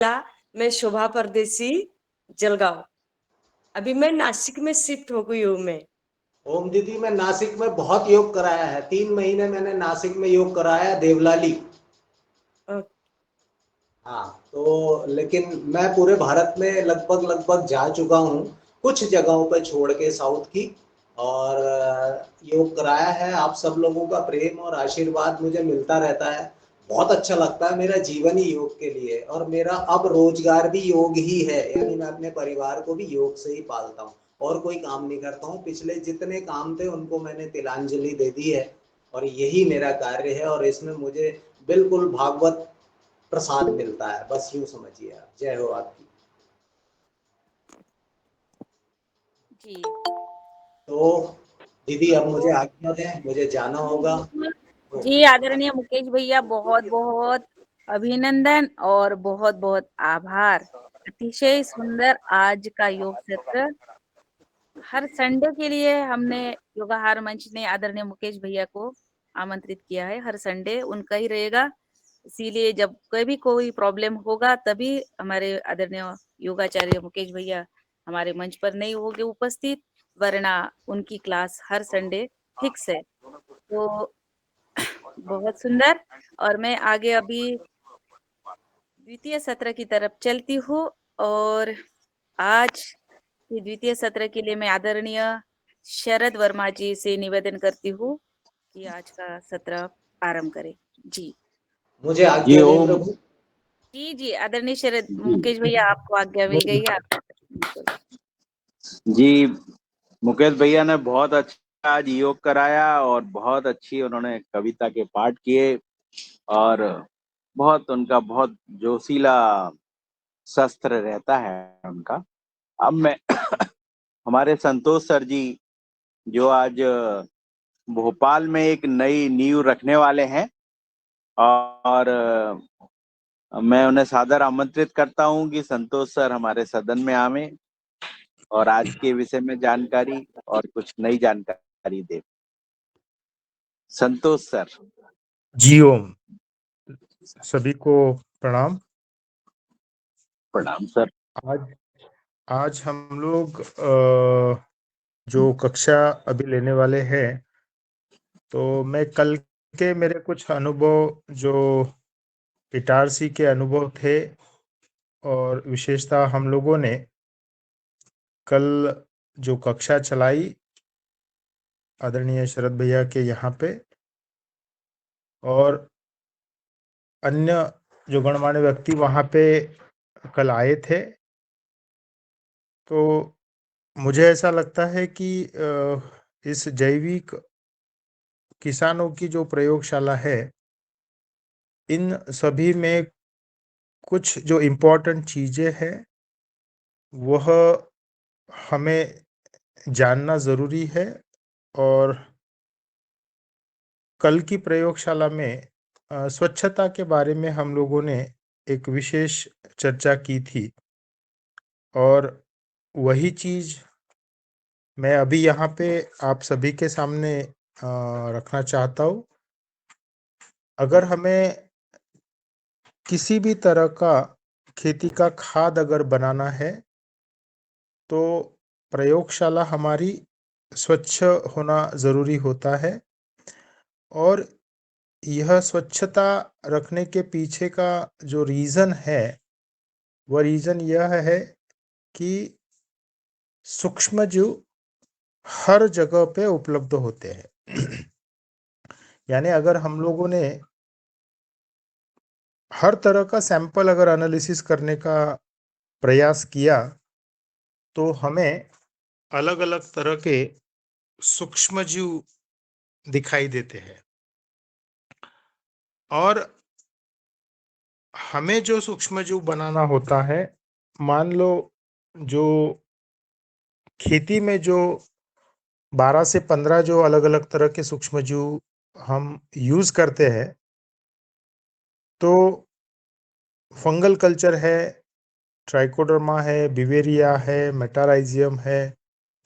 मैं शोभा परदेसी, जलगांव। अभी मैं नासिक में शिफ्ट हो गई हूँ मैं। ओम दीदी, मैं नासिक में बहुत योग कराया है। 3 महीने मैंने नासिक में योग कराया, देवलाली। अ, हाँ, तो लेकिन मैं पूरे भारत में लगभग लगभग जा चुका हूँ, कुछ जगहों पे छोड़ के साउथ की। और योग कराया है। आप सब लोगों का प्रेम और आशीर्वाद मुझे मिलता रहता है। बहुत अच्छा लगता है। मेरा जीवन ही योग के लिए है और मेरा अब रोजगार भी योग ही है। यानी मैं अपने परिवार को भी योग से ही पालता हूँ और कोई काम नहीं करता हूँ। पिछले जितने काम थे उनको मैंने तिलांजलि दे दी है और यही मेरा कार्य है। और इसमें मुझे बिल्कुल भागवत प्रसाद मिलता है। बस यूं समझिए आप। जय हो आपकी। जी। तो दीदी अब मुझे आज्ञा दें, मुझे जाना होगा। तो जी, आदरणीय मुकेश भैया, बहुत बहुत अभिनंदन और बहुत बहुत आभार। अतिशय सुंदर आज का योग सत्र। हर संडे के लिए हमने योगाहार मंच ने आदरणीय मुकेश भैया को आमंत्रित किया है। हर संडे उनका ही रहेगा, इसीलिए जब कभी कोई प्रॉब्लम होगा तभी हमारे आदरणीय योगाचार्य मुकेश भैया हमारे मंच पर नहीं होंगे उपस्थित, वरना उनकी क्लास हर संडे फिक्स है। तो बहुत सुंदर। और मैं आगे अभी द्वितीय सत्र की तरफ चलती हूँ। और आज के द्वितीय सत्र के लिए मैं आदरणीय शरद वर्मा जी से निवेदन करती हूँ कि आज का सत्र आरंभ करें। जी मुझे जी आज्ञा दें ओम। प्रभु। जी जी, आदरणीय शरद मुकेश भैया, आपको आज्ञा मिल गई है। आप जी, मुकेश भैया ने बहुत अच्छा आज योग कराया और बहुत अच्छी उन्होंने कविता के पाठ किए और बहुत उनका बहुत जोशीला शस्त्र रहता है उनका। अब मैं हमारे संतोष सर जी जो आज भोपाल में एक नई नींव रखने वाले हैं और मैं उन्हें सादर आमंत्रित करता हूं कि संतोष सर हमारे सदन में आवें और आज के विषय में जानकारी और कुछ नई जानकारी दे। संतोष सर। जी ओम। सभी को प्रणाम। प्रणाम सर। आज आज हम लोग जो कक्षा अभी लेने वाले हैं, तो मैं कल के मेरे कुछ अनुभव जो इटारसी के अनुभव थे और विशेषता हम लोगों ने कल जो कक्षा चलाई आदरणीय शरद भैया के यहाँ पे, और अन्य जो गणमान्य व्यक्ति वहाँ पे कल आए थे, तो मुझे ऐसा लगता है कि इस जैविक किसानों की जो प्रयोगशाला है, इन सभी में कुछ जो इम्पोर्टेंट चीज़ें हैं वह हमें जानना ज़रूरी है। और कल की प्रयोगशाला में स्वच्छता के बारे में हम लोगों ने एक विशेष चर्चा की थी और वही चीज़ मैं अभी यहाँ पे आप सभी के सामने रखना चाहता हूँ। अगर हमें किसी भी तरह का खेती का खाद अगर बनाना है तो प्रयोगशाला हमारी स्वच्छ होना ज़रूरी होता है। और यह स्वच्छता रखने के पीछे का जो रीज़न है, वह रीज़न यह है कि सूक्ष्मजीव हर जगह पे उपलब्ध होते हैं। यानी अगर हम लोगों ने हर तरह का सैंपल अगर एनालिसिस करने का प्रयास किया तो हमें अलग अलग तरह के सूक्ष्मजीव दिखाई देते हैं। और हमें जो सूक्ष्मजीव बनाना होता है, मान लो जो खेती में जो 12 से 15 जो अलग अलग तरह के सूक्ष्मजीव हम यूज करते हैं, तो फंगल कल्चर है, ट्राइकोडर्मा है, बिवेरिया है, मेटाराइजियम है,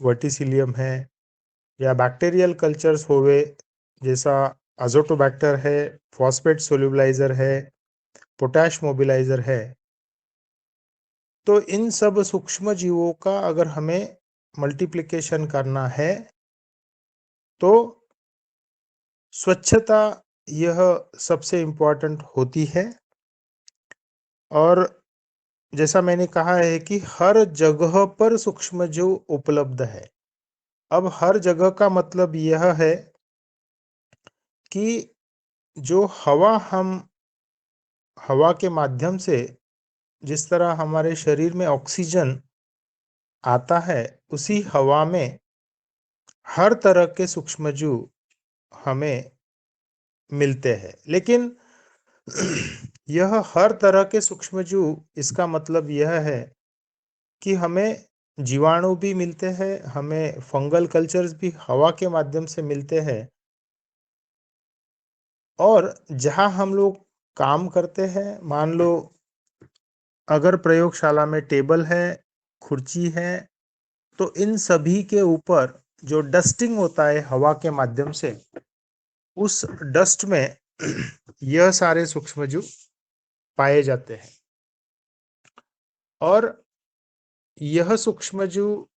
वर्टिसिलियम है, या बैक्टीरियल कल्चर्स होवे जैसा अजोटोबैक्टर है, फॉस्फेट सोल्यूबलाइजर है, पोटैश मोबिलाइजर है। तो इन सब सूक्ष्म जीवों का अगर हमें मल्टीप्लिकेशन करना है तो स्वच्छता यह सबसे इम्पोर्टेंट होती है। और जैसा मैंने कहा है कि हर जगह पर सूक्ष्म जीव उपलब्ध है। अब हर जगह का मतलब यह है कि जो हवा के माध्यम से जिस तरह हमारे शरीर में ऑक्सीजन आता है, उसी हवा में हर तरह के सूक्ष्मजीव हमें मिलते हैं। लेकिन यह हर तरह के सूक्ष्मजीव, इसका मतलब यह है कि हमें जीवाणु भी मिलते हैं, हमें फंगल कल्चर्स भी हवा के माध्यम से मिलते हैं। और जहाँ हम लोग काम करते हैं, मान लो अगर प्रयोगशाला में टेबल है, कुर्सी है, तो इन सभी के ऊपर जो डस्टिंग होता है हवा के माध्यम से, उस डस्ट में यह सारे सूक्ष्मजीव पाए जाते हैं। और यह सूक्ष्मजीव,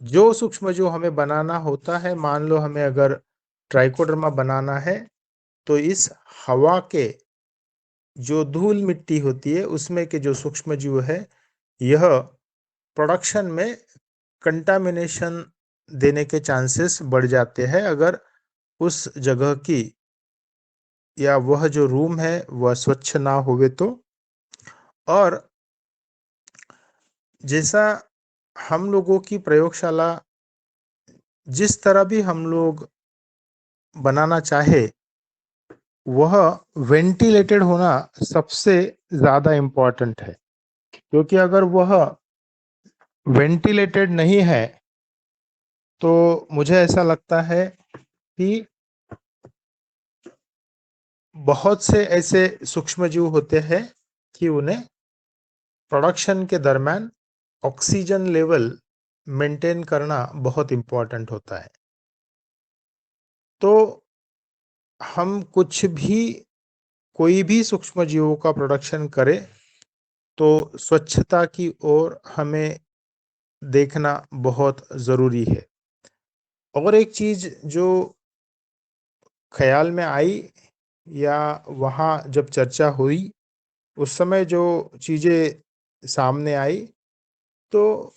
जो सूक्ष्मजीव हमें बनाना होता है, मान लो हमें अगर ट्राइकोडर्मा बनाना है, तो इस हवा के जो धूल मिट्टी होती है उसमें के जो सूक्ष्मजीव है, यह प्रोडक्शन में कंटामिनेशन देने के चांसेस बढ़ जाते हैं अगर उस जगह की या वह जो रूम है वह स्वच्छ ना होवे तो। और जैसा हम लोगों की प्रयोगशाला जिस तरह भी हम लोग बनाना चाहे, वह वेंटिलेटेड होना सबसे ज़्यादा इम्पोर्टेंट है। क्योंकि अगर वह वेंटिलेटेड नहीं है तो मुझे ऐसा लगता है कि बहुत से ऐसे सूक्ष्मजीव होते हैं कि उन्हें प्रोडक्शन के दरम्यान ऑक्सीजन लेवल मेंटेन करना बहुत इम्पोर्टेंट होता है। तो हम कोई भी सूक्ष्मजीवों का प्रोडक्शन करें तो स्वच्छता की ओर हमें देखना बहुत ज़रूरी है। और एक चीज़ जो ख्याल में आई या वहाँ जब चर्चा हुई, उस समय जो चीज़ें सामने आई, तो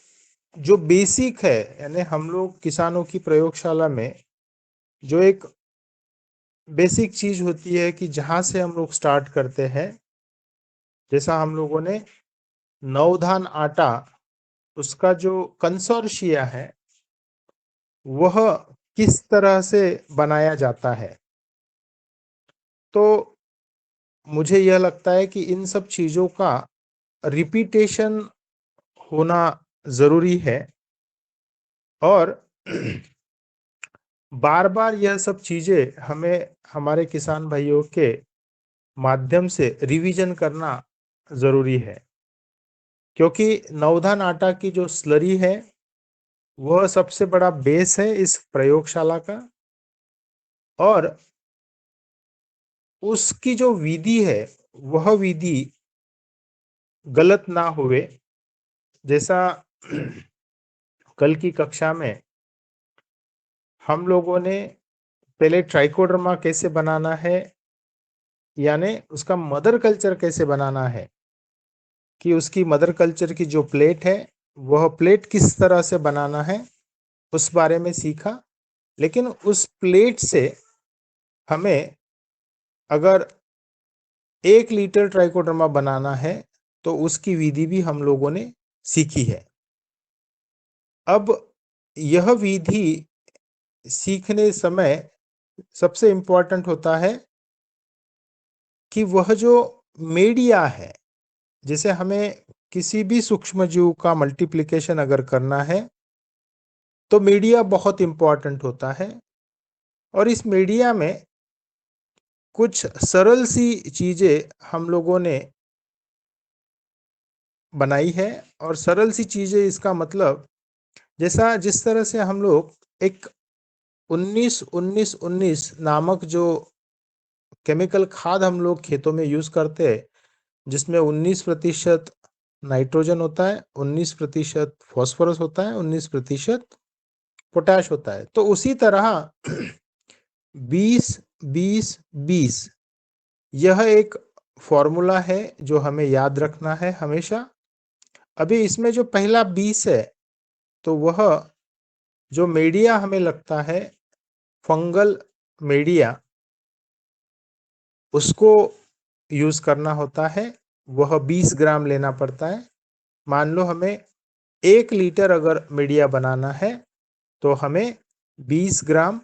जो बेसिक है, यानी हम लोग किसानों की प्रयोगशाला में जो एक बेसिक चीज़ होती है कि जहाँ से हम लोग स्टार्ट करते हैं, जैसा हम लोगों ने नवधान आटा, उसका जो कंसोर्शिया है वह किस तरह से बनाया जाता है। तो मुझे यह लगता है कि इन सब चीज़ों का रिपीटेशन होना ज़रूरी है और बार बार यह सब चीज़ें हमें हमारे किसान भाइयों के माध्यम से रिवीजन करना ज़रूरी है। क्योंकि नवधान आटा की जो स्लरी है वह सबसे बड़ा बेस है इस प्रयोगशाला का, और उसकी जो विधि है वह विधि गलत ना हुए। जैसा कल की कक्षा में हम लोगों ने पहले ट्राइकोडर्मा कैसे बनाना है, यानी उसका मदर कल्चर कैसे बनाना है, कि उसकी मदर कल्चर की जो प्लेट है वह प्लेट किस तरह से बनाना है, उस बारे में सीखा। लेकिन उस प्लेट से हमें अगर 1 लीटर ट्राइकोडर्मा बनाना है तो उसकी विधि भी हम लोगों ने सीखी है। अब यह विधि सीखने समय सबसे इम्पोर्टेंट होता है कि वह जो मीडिया है, जैसे हमें किसी भी सूक्ष्मजीव का मल्टीप्लिकेशन अगर करना है तो मीडिया बहुत इम्पोर्टेंट होता है। और इस मीडिया में कुछ सरल सी चीज़ें हम लोगों ने बनाई है। और सरल सी चीज़ें इसका मतलब, जैसा जिस तरह से हम लोग एक 19-19-19 नामक जो केमिकल खाद हम लोग खेतों में यूज़ करते हैं, जिसमें 19% नाइट्रोजन होता है, 19% फॉस्फोरस होता है, 19% पोटैश होता है। तो उसी तरह 20-20-20 यह एक फॉर्मूला है जो हमें याद रखना है हमेशा। अभी इसमें जो पहला 20 है, तो वह जो मीडिया हमें लगता है फंगल मीडिया, उसको यूज करना होता है। वह 20 ग्राम लेना पड़ता है। मान लो हमें 1 लीटर अगर मीडिया बनाना है तो हमें 20 ग्राम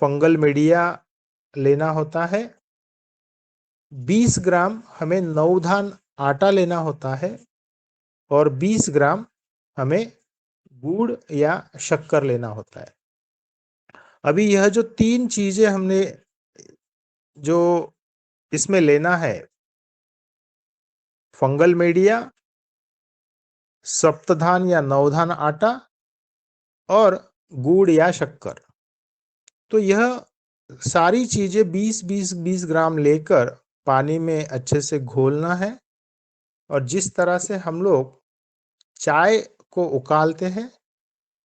फंगल मीडिया लेना होता है। 20 ग्राम हमें नवधान आटा लेना होता है और 20 ग्राम हमें गुड़ या शक्कर लेना होता है। अभी यह जो 3 चीजें हमने जो इसमें लेना है, फंगल मीडिया, सप्तधान या नवधान आटा और गुड़ या शक्कर, तो यह सारी चीजें 20-20-20 ग्राम लेकर पानी में अच्छे से घोलना है। और जिस तरह से हम लोग चाय को उकालते हैं,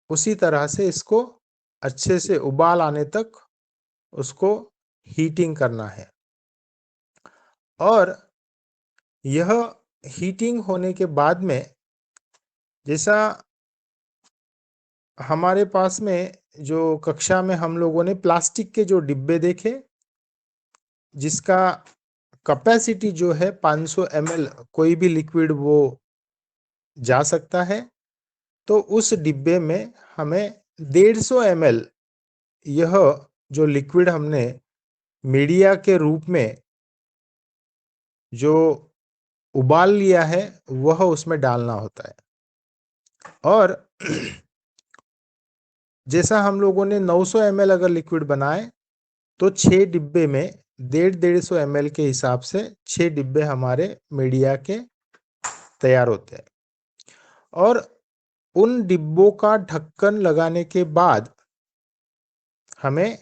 उसी तरह से इसको अच्छे से उबाल आने तक उसको हीटिंग करना है। और यह हीटिंग होने के बाद में, जैसा हमारे पास में जो कक्षा में हम लोगों ने प्लास्टिक के जो डिब्बे देखे, जिसका कैपेसिटी जो है 500 ml कोई भी लिक्विड वो जा सकता है, तो उस डिब्बे में हमें 150 ml यह जो लिक्विड हमने मीडिया के रूप में जो उबाल लिया है वह उसमें डालना होता है। और जैसा हम लोगों ने 900 ml अगर लिक्विड बनाए तो 6 डिब्बे में 150 ml के हिसाब से 6 डिब्बे हमारे मीडिया के तैयार होते हैं। और उन डिब्बों का ढक्कन लगाने के बाद हमें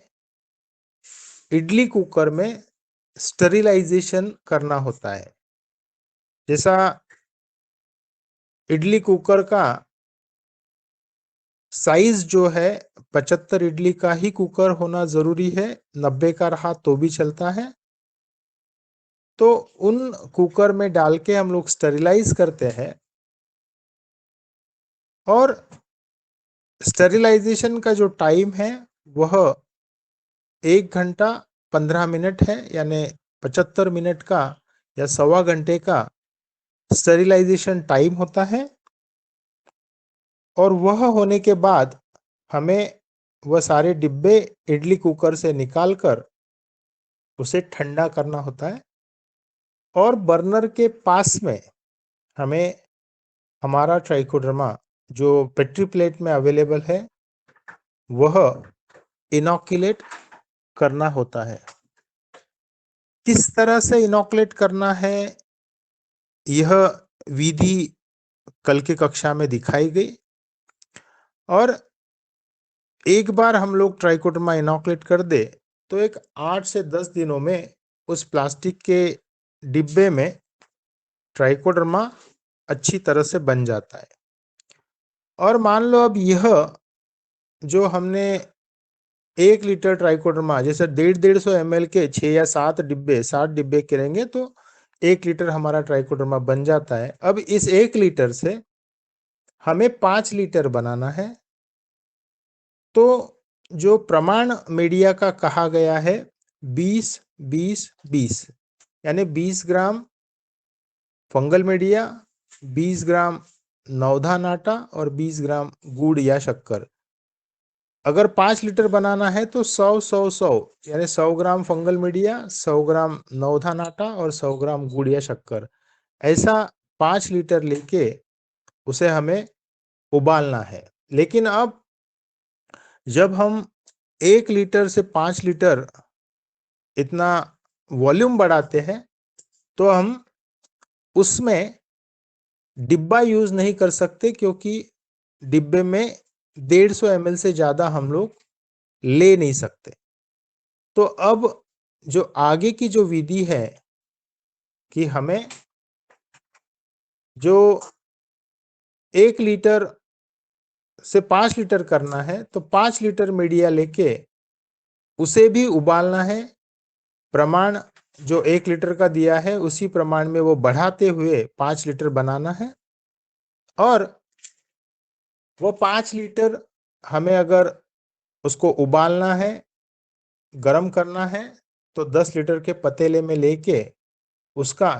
इडली कुकर में स्टरिलाइजेशन करना होता है। जैसा इडली कुकर का साइज जो है 75 इडली का ही कुकर होना जरूरी है, 90 का रहा तो भी चलता है। तो उन कुकर में डाल के हम लोग स्टरिलाइज करते हैं। और स्टरिलाइजेशन का जो टाइम है वह 1 घंटा 15 मिनट है, यानी 75 मिनट का या 1.25 घंटे का स्टरिलाइजेशन टाइम होता है। और वह होने के बाद हमें वह सारे डिब्बे इडली कुकर से निकालकर उसे ठंडा करना होता है। और बर्नर के पास में हमें हमारा ट्राइकोडर्मा जो पेट्री प्लेट में अवेलेबल है वह इनोकुलेट करना होता है। किस तरह से इनोकुलेट करना है यह विधि कल की कक्षा में दिखाई गई। और एक बार हम लोग ट्राइकोडर्मा इनोकुलेट कर दे तो एक 8 से 10 दिनों में उस प्लास्टिक के डिब्बे में ट्राइकोडर्मा अच्छी तरह से बन जाता है। और मान लो अब यह जो हमने 1 लीटर ट्राइकोडर्मा, जैसे 150 ml के 6 या 7 डिब्बे 60 डिब्बे करेंगे तो 1 लीटर हमारा ट्राइकोडर्मा बन जाता है। अब इस 1 लीटर से हमें 5 लीटर बनाना है। तो जो प्रमाण मीडिया का कहा गया है 20-20-20, यानी 20 ग्राम फंगल मीडिया, 20 ग्राम नवधान आटा और 20 ग्राम गुड़ या शक्कर। अगर 5 लीटर बनाना है तो 100-100-100, यानी 100 ग्राम फंगल मीडिया, 100 ग्राम नवधान आटा और 100 ग्राम गुड़ या शक्कर, ऐसा 5 लीटर लेके उसे हमें उबालना है। लेकिन अब जब हम 1 लीटर से 5 लीटर इतना वॉल्यूम बढ़ाते हैं तो हम उसमें डिब्बा यूज नहीं कर सकते, क्योंकि डिब्बे में 150 ml से ज्यादा हम लोग ले नहीं सकते। तो अब जो आगे की जो विधि है कि हमें जो 1 लीटर से 5 लीटर करना है तो 5 लीटर मीडिया लेके उसे भी उबालना है। प्रमाण जो 1 लीटर का दिया है उसी प्रमाण में वो बढ़ाते हुए 5 लीटर बनाना है। और वो 5 लीटर हमें अगर उसको उबालना है, गरम करना है, तो 10 लीटर के पतीले में लेके उसका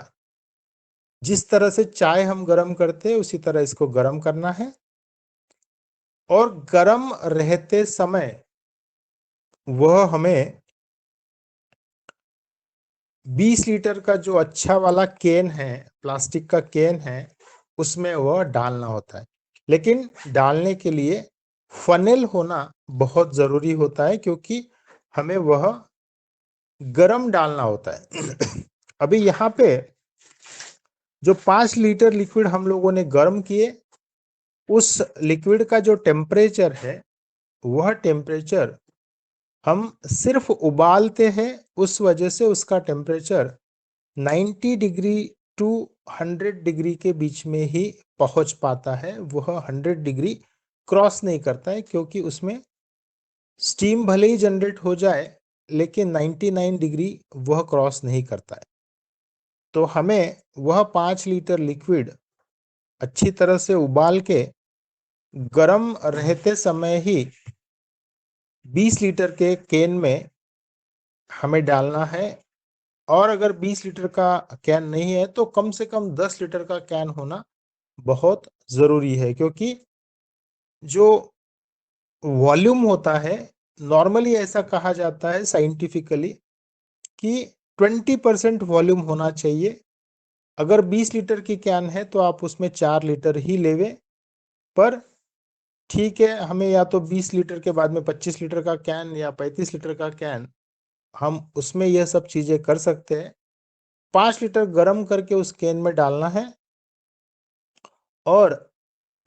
जिस तरह से चाय हम गरम करते हैं उसी तरह इसको गरम करना है। और गरम रहते समय वह हमें 20 लीटर का जो अच्छा वाला कैन है, प्लास्टिक का कैन है, उसमें वह डालना होता है। लेकिन डालने के लिए फनेल होना बहुत जरूरी होता है, क्योंकि हमें वह गरम डालना होता है। अभी यहाँ पे जो 5 लीटर लिक्विड हम लोगों ने गर्म किए, उस लिक्विड का जो टेम्परेचर है वह टेम्परेचर हम सिर्फ उबालते हैं, उस वजह से उसका टेम्परेचर 90 डिग्री टू 100 डिग्री के बीच में ही पहुंच पाता है। वह 100 डिग्री क्रॉस नहीं करता है, क्योंकि उसमें स्टीम भले ही जनरेट हो जाए लेकिन 99 डिग्री वह क्रॉस नहीं करता है। तो हमें वह 5 लीटर लिक्विड अच्छी तरह से उबाल के गरम रहते समय ही 20 लीटर के कैन में हमें डालना है। और अगर 20 लीटर का कैन नहीं है तो कम से कम 10 लीटर का कैन होना बहुत जरूरी है, क्योंकि जो वॉल्यूम होता है, नॉर्मली ऐसा कहा जाता है साइंटिफिकली कि 20% वॉल्यूम होना चाहिए। अगर 20 लीटर की कैन है तो आप उसमें 4 लीटर ही लेवे। पर ठीक है, हमें या तो 20 लीटर के बाद में 25 लीटर का कैन या 35 लीटर का कैन, हम उसमें यह सब चीजें कर सकते हैं। 5 लीटर गर्म करके उस कैन में डालना है और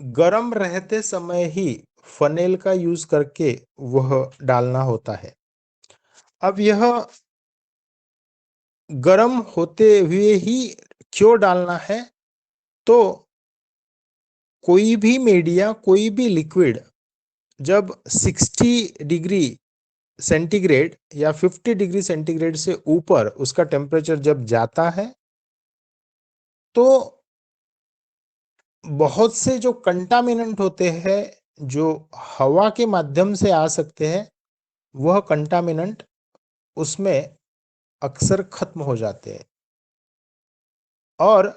गर्म रहते समय ही फनेल का यूज करके वह डालना होता है। अब यह गर्म होते हुए ही क्यों डालना है? तो कोई भी मीडिया, कोई भी लिक्विड जब 60 डिग्री सेंटीग्रेड या 50 डिग्री सेंटीग्रेड से ऊपर उसका टेम्परेचर जब जाता है तो बहुत से जो कंटामिनेंट होते हैं जो हवा के माध्यम से आ सकते हैं, वह कंटामिनेंट उसमें अक्सर खत्म हो जाते हैं। और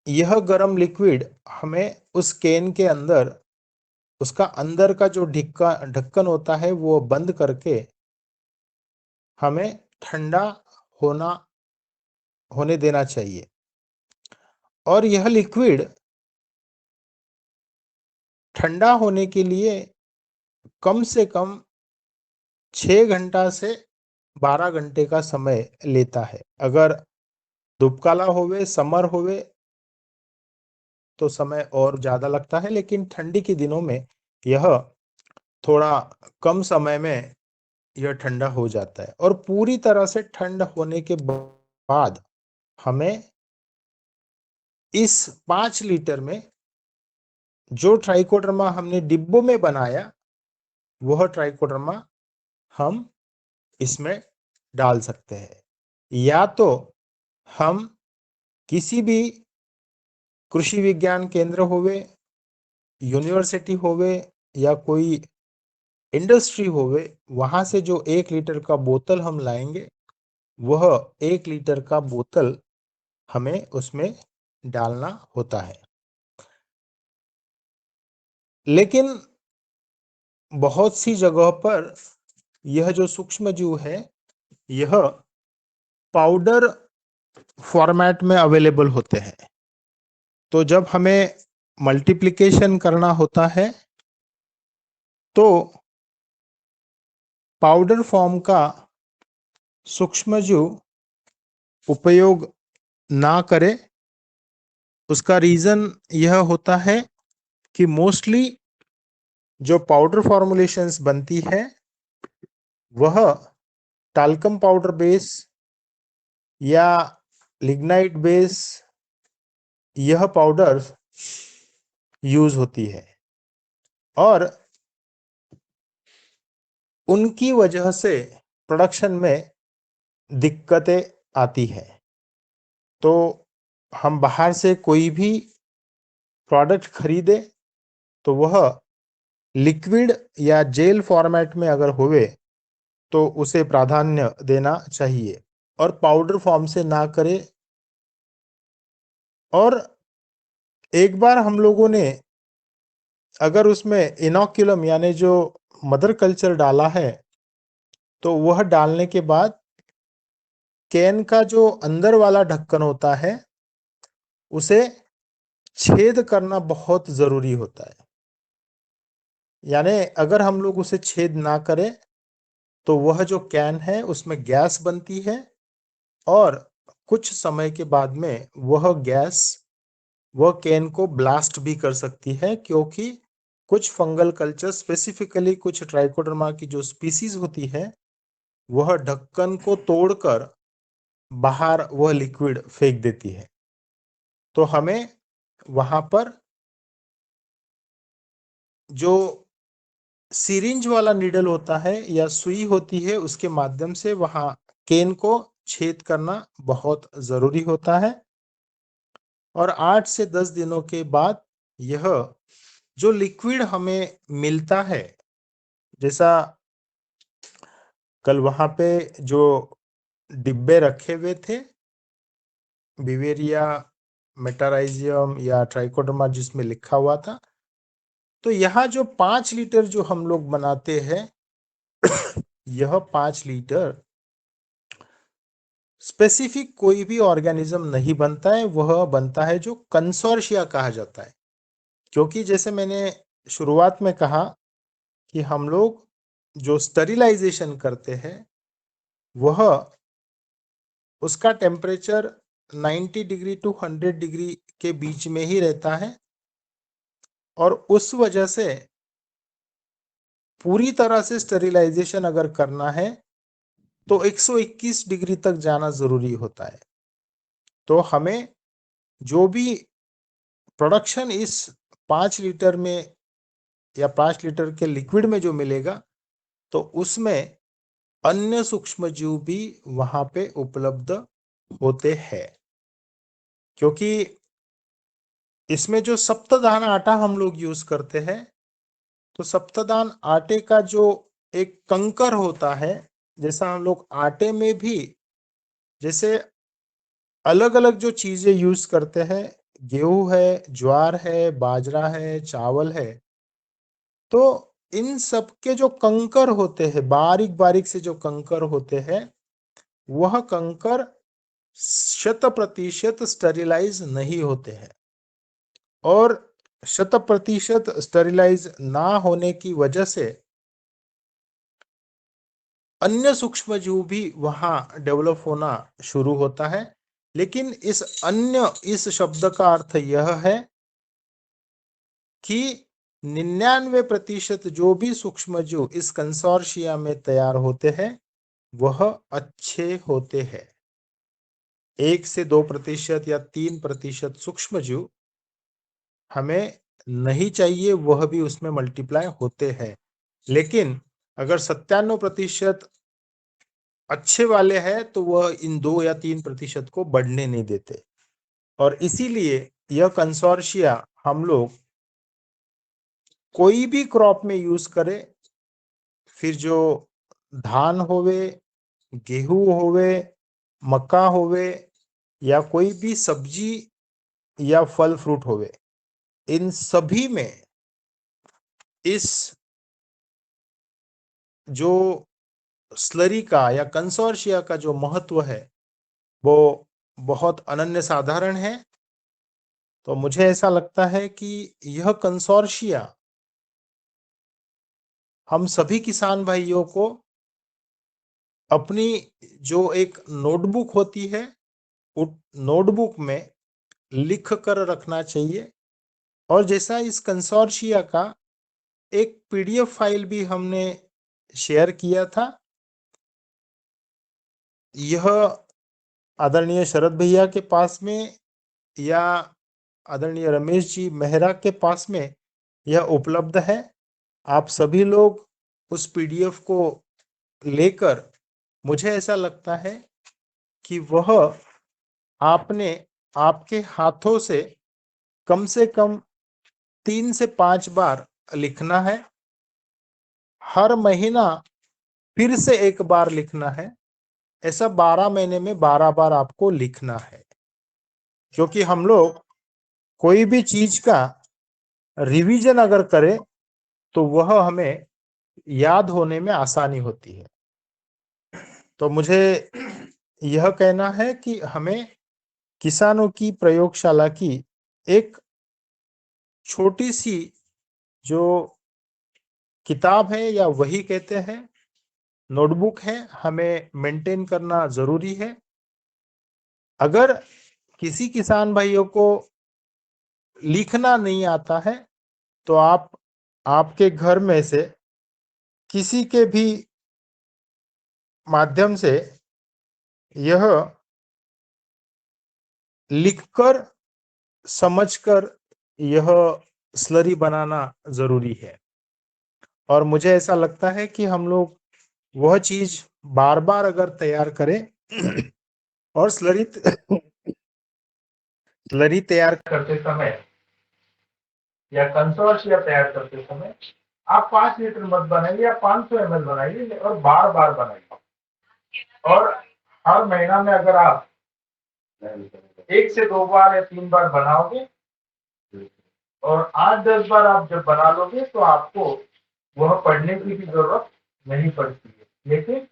यह गर्म लिक्विड हमें उस कैन के अंदर, उसका अंदर का जो ढक्कन होता है वो बंद करके हमें ठंडा होने देना चाहिए। और यह लिक्विड ठंडा होने के लिए कम से कम 6 घंटा से 12 घंटे का समय लेता है। अगर धूपकाला होवे, समर होवे तो समय और ज्यादा लगता है, लेकिन ठंडी के दिनों में यह थोड़ा कम समय में यह ठंडा हो जाता है। और पूरी तरह से ठंड होने के बाद हमें इस 5 लीटर में जो ट्राइकोडर्मा हमने डिब्बों में बनाया, वह ट्राइकोडर्मा हम इसमें डाल सकते हैं। या तो हम किसी भी कृषि विज्ञान केंद्र होवे, यूनिवर्सिटी होवे या कोई इंडस्ट्री होवे, वहां से जो 1 लीटर का बोतल हम लाएंगे, वह 1 लीटर का बोतल हमें उसमें डालना होता है। लेकिन बहुत सी जगह पर यह जो सूक्ष्म जीव है, यह पाउडर फॉर्मेट में अवेलेबल होते हैं। तो जब हमें मल्टीप्लिकेशन करना होता है तो पाउडर फॉर्म का सूक्ष्मजीव उपयोग ना करें। उसका रीजन यह होता है कि मोस्टली जो पाउडर फॉर्मुलेशंस बनती है वह टाल्कम पाउडर बेस या लिग्नाइट बेस यह पाउडर यूज होती है और उनकी वजह से प्रोडक्शन में दिक्कतें आती है। तो हम बाहर से कोई भी प्रोडक्ट खरीदे तो वह लिक्विड या जेल फॉर्मेट में अगर होवे तो उसे प्राधान्य देना चाहिए और पाउडर फॉर्म से ना करे। और एक बार हम लोगों ने अगर उसमें इनोक्युलम यानी जो मदर कल्चर डाला है तो वह डालने के बाद कैन का जो अंदर वाला ढक्कन होता है उसे छेद करना बहुत जरूरी होता है। यानी अगर हम लोग उसे छेद ना करें तो वह जो कैन है उसमें गैस बनती है और कुछ समय के बाद में वह गैस वह कैन को ब्लास्ट भी कर सकती है, क्योंकि कुछ फंगल कल्चर स्पेसिफिकली कुछ ट्राइकोडर्मा की जो स्पीसीज होती है वह ढक्कन को तोड़कर बाहर वह लिक्विड फेंक देती है। तो हमें वहां पर जो सिरिंज वाला नीडल होता है या सुई होती है उसके माध्यम से वहां केन को छेद करना बहुत जरूरी होता है। और 8 से 10 दिनों के बाद यह जो लिक्विड हमें मिलता है, जैसा कल वहां पे जो डिब्बे रखे हुए थे बिवेरिया मेटाराइजियम या ट्राइकोडर्मा जिसमें लिखा हुआ था, तो यहाँ जो 5 लीटर जो हम लोग बनाते हैं यह 5 लीटर स्पेसिफिक कोई भी ऑर्गेनिज्म नहीं बनता है, वह बनता है जो कंसोर्शिया कहा जाता है। क्योंकि जैसे मैंने शुरुआत में कहा कि हम लोग जो स्टरिलाइजेशन करते हैं वह उसका टेम्परेचर 90 डिग्री टू 100 डिग्री के बीच में ही रहता है और उस वजह से पूरी तरह से स्टरिलाइजेशन अगर करना है तो 121 डिग्री तक जाना जरूरी होता है। तो हमें जो भी प्रोडक्शन इस 5 लीटर में या 5 लीटर के लिक्विड में जो मिलेगा तो उसमें अन्य सूक्ष्म जीव भी वहां पे उपलब्ध होते हैं। क्योंकि इसमें जो सप्तधान आटा हम लोग यूज करते हैं तो सप्तधान आटे का जो एक कंकर होता है, जैसा हम लोग आटे में भी जैसे अलग अलग जो चीजें यूज करते हैं, गेहूं है, ज्वार है, बाजरा है, चावल है, तो इन सब के जो कंकर होते हैं, बारीक बारीक से जो कंकर होते हैं, वह कंकर 100% स्टरिलाइज नहीं होते हैं और 100% स्टरिलाइज ना होने की वजह से अन्य सूक्ष्म जीव भी वहां डेवलप होना शुरू होता है। लेकिन इस शब्द का अर्थ यह है कि 99% जो भी सूक्ष्म जीव इस कंसोर्शिया में तैयार होते हैं वह अच्छे होते हैं। 1 से 2% या 3% सूक्ष्म जीव हमें नहीं चाहिए, वह भी उसमें मल्टीप्लाई होते हैं। लेकिन अगर 97% अच्छे वाले हैं तो वह इन 2 या 3% को बढ़ने नहीं देते। और इसीलिए यह कंसोर्शिया हम लोग कोई भी क्रॉप में यूज करें, फिर जो धान होवे, गेहूं होवे, मक्का होवे या कोई भी सब्जी या फल फ्रूट होवे, इन सभी में इस जो स्लरी का या कंसोर्शिया का जो महत्व है वो बहुत अनन्य साधारण है। तो मुझे ऐसा लगता है कि यह कंसोर्शिया हम सभी किसान भाइयों को अपनी जो एक नोटबुक होती है उस नोटबुक में लिख कर रखना चाहिए। और जैसा इस कंसोर्शिया का एक पीडीएफ फाइल भी हमने शेयर किया था, यह आदरणीय शरद भैया के पास में या आदरणीय रमेश जी मेहरा के पास में यह उपलब्ध है। आप सभी लोग उस पीडीएफ को लेकर, मुझे ऐसा लगता है कि वह आपने आपके हाथों से कम 3 से 5 बार लिखना है। हर महीना फिर से एक बार लिखना है। ऐसा 12 महीने में 12 बार आपको लिखना है, क्योंकि हम लोग कोई भी चीज का रिवीजन अगर करें तो वह हमें याद होने में आसानी होती है। तो मुझे यह कहना है कि हमें किसानों की प्रयोगशाला की एक छोटी सी जो किताब है, या वही कहते हैं नोटबुक है, हमें मेंटेन करना जरूरी है। अगर किसी किसान भाइयों को लिखना नहीं आता है तो आप आपके घर में से किसी के भी माध्यम से यह लिखकर समझकर यह स्लरी बनाना जरूरी है। और मुझे ऐसा लगता है कि हम लोग वह चीज बार बार अगर तैयार करें और स्लरी तैयार करते समय या कंसोर्शिया तैयार करते समय आप 5 लीटर मत बनाइए या 500 ml बनाइए और बार बार बनाइए। और हर महीना में अगर आप 1 से 2 बार या 3 बार बनाओगे और 8-10 बार आप जब बना लोगे तो आपको वह पढ़ने की भी जरूरत नहीं पड़ती है। लेकिन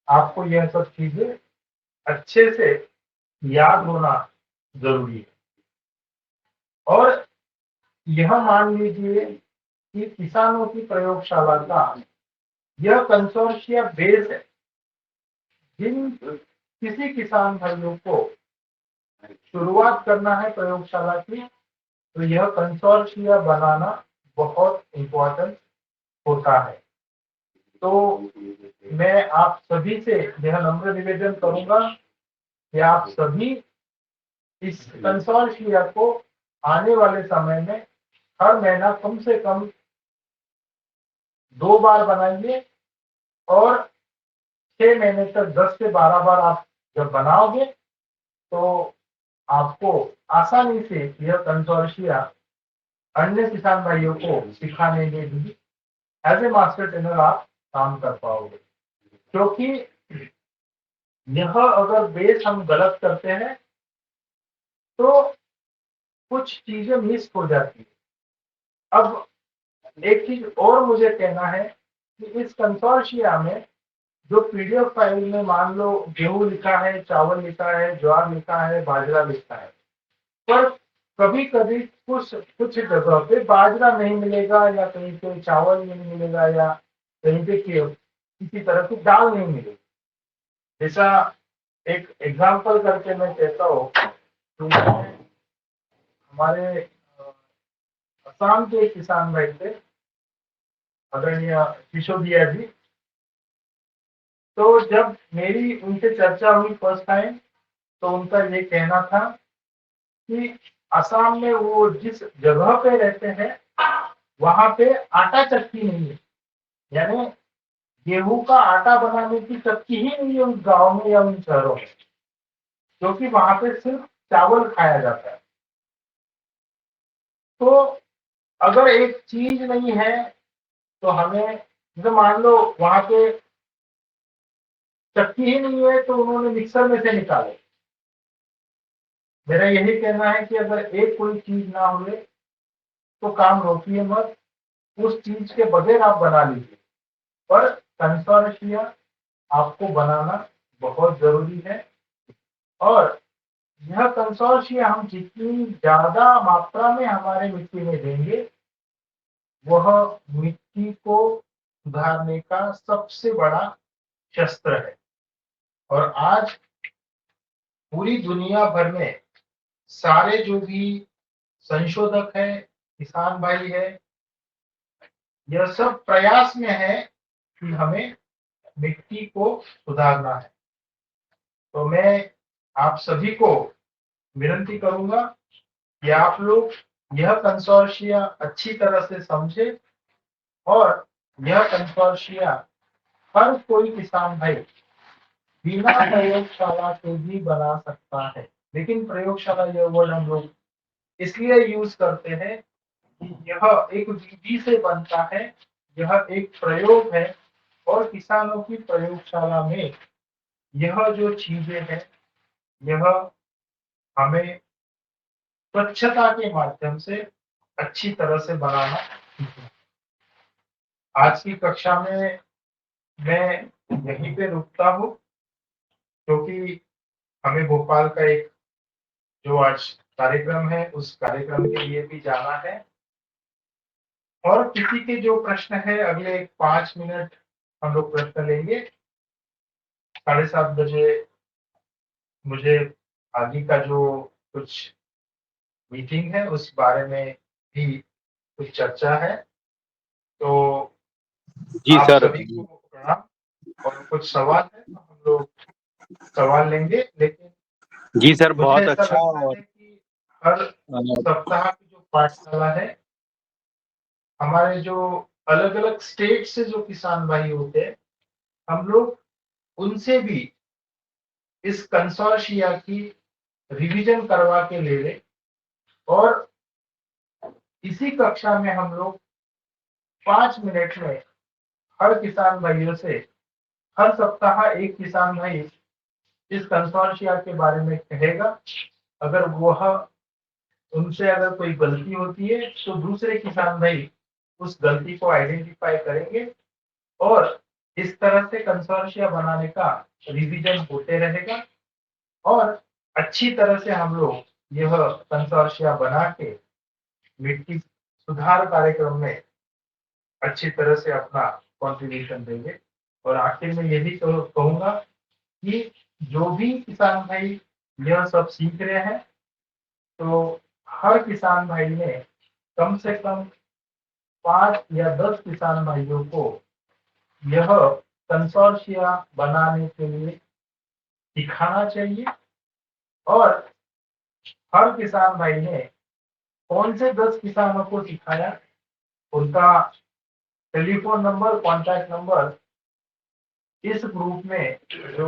आपको यह सब चीजें अच्छे से याद होना जरूरी है। और यह मान लीजिए कि किसानों की प्रयोगशाला का यह कंसोर्शिया बेस है। जिन किसी किसान भाइयों को शुरुआत करना है प्रयोगशाला की, तो यह कंसोर्शिया बनाना बहुत इम्पोर्टेंट होता है। तो मैं आप सभी से यह नम्र निवेदन करूंगा कि आप सभी इस कंसोर्शिया को आने वाले समय में हर महीना कम से कम 2 बार बनाइए और 6 महीने तक 10 से 12 बार आप जब बनाओगे तो आपको आसानी से यह कंसोर्शिया अन्य किसान भाइयों को सिखाने में भी एज ए मास्टर ट्रेनर आप काम कर पाओगे। क्योंकि यह अगर बेस हम गलत करते हैं तो कुछ चीजें मिस हो जाती है। अब एक चीज और मुझे कहना है कि इस कंसोर्शिया में जो पीडीएफ फाइल में मान लो गेहूं लिखा है, चावल लिखा है, ज्वार लिखा है, बाजरा लिखा है, पर कभी कभी कुछ जगह पे बाजरा नहीं मिलेगा या कहीं पे चावल नहीं मिलेगा या कहीं पे किसी तरह की दाल नहीं मिलेगी। जैसा एक एग्जांपल करके मैं कहता हूँ, तो हमारे असम के एक किसान भाई थे आदरणीय सिसोदिया जी। तो जब मेरी उनसे चर्चा हुई फर्स्ट टाइम, तो उनका ये कहना था कि असम में वो जिस जगह पे रहते हैं वहां पे आटा चक्की नहीं है, यानी गेहूं का आटा बनाने की चक्की ही नहीं है उस गांव में या उन शहरों में, क्योंकि वहां पे सिर्फ चावल खाया जाता है। तो अगर एक चीज नहीं है तो हमें, जैसे मान लो वहां पे चक्की ही नहीं है तो उन्होंने मिक्सर में से निकाले। मेरा यही कहना है कि अगर एक कोई चीज ना हो तो काम रोकिए मत, उस चीज के बगैर आप बना लीजिए। पर कंसोर्शिया आपको बनाना बहुत जरूरी है। और यह कंसोर्शिया हम जितनी ज्यादा मात्रा में हमारे मिट्टी में देंगे, वह मिट्टी को सुधारने का सबसे बड़ा शस्त्र है। और आज पूरी दुनिया भर में सारे जो भी संशोधक है, किसान भाई है, यह सब प्रयास में है कि हमें मिट्टी को सुधारना है। तो मैं आप सभी को विनती करूंगा कि आप लोग यह कंसोर्शिया अच्छी तरह से समझे और यह कंसोर्शिया हर कोई किसान भाई बिना प्रयोगशाला के भी बना सकता है। लेकिन प्रयोगशाला यह वर्ड हम लोग इसलिए यूज करते हैं कि यह एक विधि से बनता है, यह एक प्रयोग है और किसानों की प्रयोगशाला में यह जो चीजें हैं यह हमें स्वच्छता के माध्यम से अच्छी तरह से बनाना सीखना। आज की कक्षा में मैं यहीं पे रुकता हूँ क्योंकि हमें भोपाल का एक जो आज कार्यक्रम है उस कार्यक्रम के लिए भी जाना है और किसी के जो प्रश्न है अगले 5 मिनट हम लोग प्रश्न लेंगे। 7:30 बजे मुझे आगे का जो कुछ मीटिंग है उस बारे में भी कुछ चर्चा है। तो जी आप सर। सभी को प्रणाम और कुछ सवाल है तो हम लोग सवाल लेंगे। लेकिन जी सर, मुझे बहुत ऐसा अच्छा। लगता और है कि हर सप्ताह की जो पाठशाला है हमारे जो अलग अलग स्टेट से जो किसान भाई होते हैं हम लोग उनसे भी इस कंसोर्शिया की रिवीजन करवा के ले लें और इसी कक्षा में हम लोग 5 मिनट में हर किसान भाइयों से हर सप्ताह एक किसान भाई इस कंसोर्शिया के बारे में कहेगा। अगर वह उनसे अगर कोई गलती होती है तो दूसरे किसान भाई उस गलती को आइडेंटिफाई करेंगे और इस तरह से कंसोर्शिया बनाने का रिवीजन होते रहेगा और अच्छी तरह से हम लोग यह कंसोर्शिया बना के मिट्टी सुधार कार्यक्रम में अच्छी तरह से अपना कंट्रीब्यूशन देंगे। और आखिर में यही कहूंगा कि जो भी किसान भाई यह सब सीख रहे हैं तो हर किसान भाई ने कम से कम 5 या 10 किसान भाइयों को यह कंसोर्शिया बनाने के लिए सिखाना चाहिए और हर किसान भाई ने कौन से 10 किसानों को सिखाया उनका टेलीफोन नंबर कॉन्टैक्ट नंबर इस ग्रुप में जो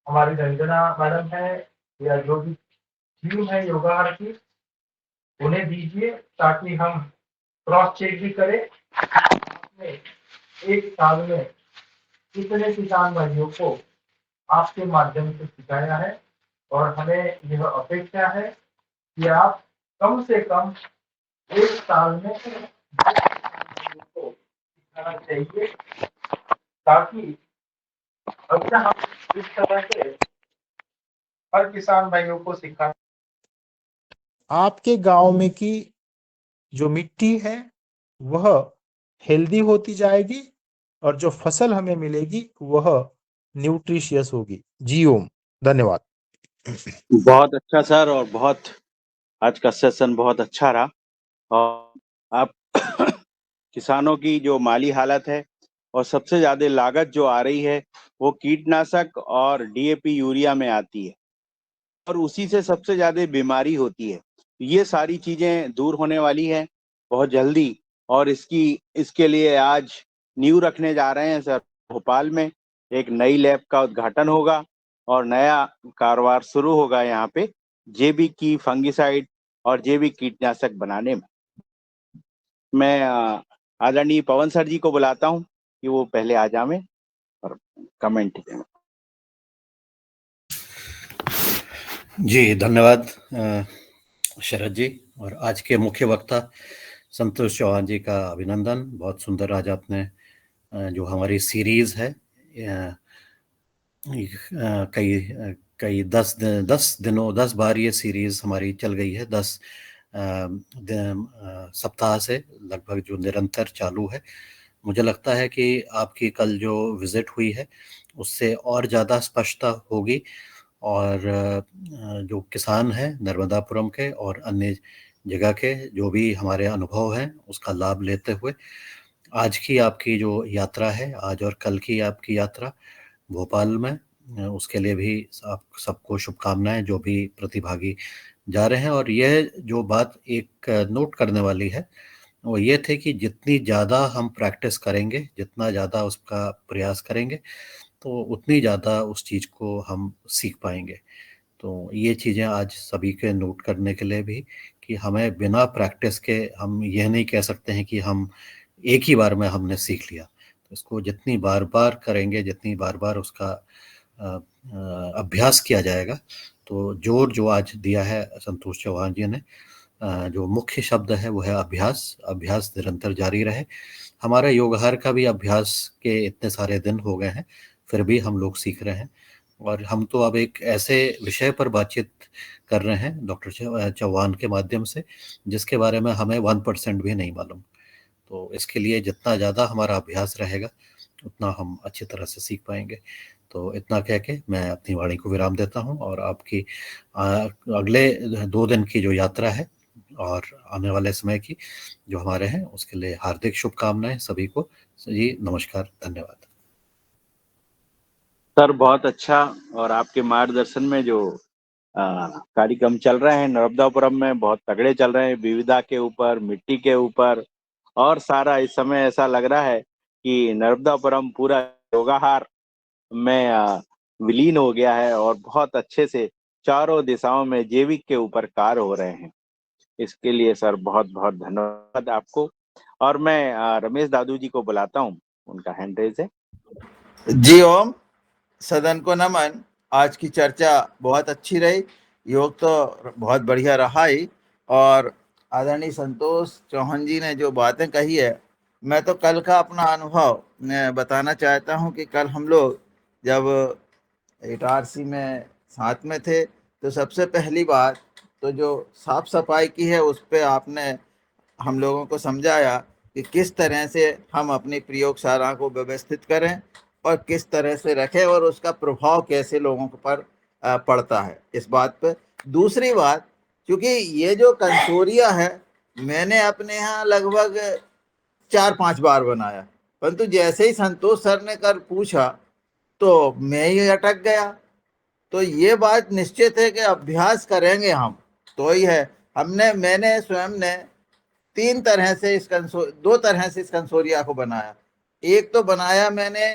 हमारी रंजना मैडम है या जो भी टीम है योगाहार की उन्हें दीजिए ताकि हम क्रॉस चेक भी करें आपने एक साल में कितने किसान भाइयों को आपके माध्यम से सिखाया है और हमें यह अपेक्षा है कि आप कम से कम एक साल में 10 किसान भाइयों को सिखाना चाहिए ताकि अगर हम इस तरह से हर किसान भाइयों को सिखा आपके गांव में की जो मिट्टी है वह हेल्दी होती जाएगी और जो फसल हमें मिलेगी वह न्यूट्रिशियस होगी। जी ओम, धन्यवाद। बहुत अच्छा सर, और बहुत आज का सेशन बहुत अच्छा रहा। और आप किसानों की जो माली हालत है और सबसे ज्यादा लागत जो आ रही है वो कीटनाशक और डीएपी यूरिया में आती है और उसी से सबसे ज्यादा बीमारी होती है। ये सारी चीजें दूर होने वाली है बहुत जल्दी और इसके लिए आज नींव रखने जा रहे हैं सर। भोपाल में एक नई लैब का उद्घाटन होगा और नया कारोबार शुरू होगा यहाँ पे जेबी की फंगिसाइड और जेबी कीटनाशक बनाने में। मैं आदरणीय पवन सर जी को बुलाता हूँ कि वो पहले आ जावे और कमेंट दें। जी धन्यवाद शरद जी। और आज के मुख्य वक्ता संतोष चौहान जी का अभिनंदन। बहुत सुंदर आज आपने जो हमारी सीरीज है कई 10 बार ये सीरीज हमारी चल गई है। 10 सप्ताह से लगभग जो निरंतर चालू है। मुझे लगता है कि आपकी कल जो विजिट हुई है उससे और ज़्यादा स्पष्टता होगी और जो किसान हैं नर्मदापुरम के और अन्य जगह के जो भी हमारे अनुभव हैं उसका लाभ लेते हुए आज की आपकी जो यात्रा है, आज और कल की आपकी यात्रा भोपाल में, उसके लिए भी आप सबको शुभकामनाएं जो भी प्रतिभागी जा रहे हैं। और यह जो बात एक नोट करने वाली है वो ये थे कि जितनी ज़्यादा हम प्रैक्टिस करेंगे, जितना ज़्यादा उसका प्रयास करेंगे, तो उतनी ज़्यादा उस चीज़ को हम सीख पाएंगे। तो ये चीज़ें आज सभी के नोट करने के लिए भी, कि हमें बिना प्रैक्टिस के हम यह नहीं कह सकते हैं कि हम एक ही बार में हमने सीख लिया। तो इसको जितनी बार बार करेंगे, जितनी बार बार उसका अभ्यास किया जाएगा, तो जोर जो आज दिया है संतोष चौहान जी ने, जो मुख्य शब्द है वो है अभ्यास। अभ्यास निरंतर जारी रहे। हमारा योगहर का भी अभ्यास के इतने सारे दिन हो गए हैं, फिर भी हम लोग सीख रहे हैं। और हम तो अब एक ऐसे विषय पर बातचीत कर रहे हैं डॉक्टर चौहान के माध्यम से, जिसके बारे में हमें 1% भी नहीं मालूम। तो इसके लिए जितना ज़्यादा हमारा अभ्यास रहेगा, उतना हम अच्छी तरह से सीख पाएंगे। तो इतना कह के मैं अपनी वाणी को विराम देता हूँ, और आपकी अगले 2 दिन की जो यात्रा है और आने वाले समय की जो हमारे हैं, उसके लिए हार्दिक शुभकामनाएं सभी को। जी नमस्कार, धन्यवाद। सर बहुत अच्छा। और आपके मार्गदर्शन में जो कार्यक्रम चल रहे हैं नर्मदापुरम में, बहुत तगड़े चल रहे हैं, विविधता के ऊपर, मिट्टी के ऊपर, और सारा इस समय ऐसा लग रहा है कि नर्मदापुरम पूरा योगाहार में विलीन हो गया है, और बहुत अच्छे से चारों दिशाओं में जैविक के ऊपर कार्य हो रहे हैं। इसके लिए सर बहुत बहुत धन्यवाद आपको। और मैं रमेश दादू जी को बुलाता हूँ, उनका हैंड रेज है। जी ओम, सदन को नमन। आज की चर्चा बहुत अच्छी रही, योग तो बहुत बढ़िया रहा ही। और आदरणीय संतोष चौहान जी ने जो बातें कही है, मैं तो कल का अपना अनुभव बताना चाहता हूं कि कल हम लोग जब इटारसी में साथ में थे, तो सबसे पहली बात तो जो साफ सफाई की है उस पे आपने हम लोगों को समझाया कि किस तरह से हम अपनी प्रयोगशाला को व्यवस्थित करें और किस तरह से रखें, और उसका प्रभाव कैसे लोगों पर पड़ता है, इस बात पर। दूसरी बात, क्योंकि ये जो कंसोरिया है मैंने अपने यहाँ लगभग 4-5 बार बनाया, परंतु जैसे ही संतोष सर ने कर पूछा तो मैं ही अटक गया। तो ये बात निश्चित है कि अभ्यास करेंगे हम तो ही है। मैंने स्वयं ने 2 तरह से इस कंसोरिया को बनाया। एक तो बनाया मैंने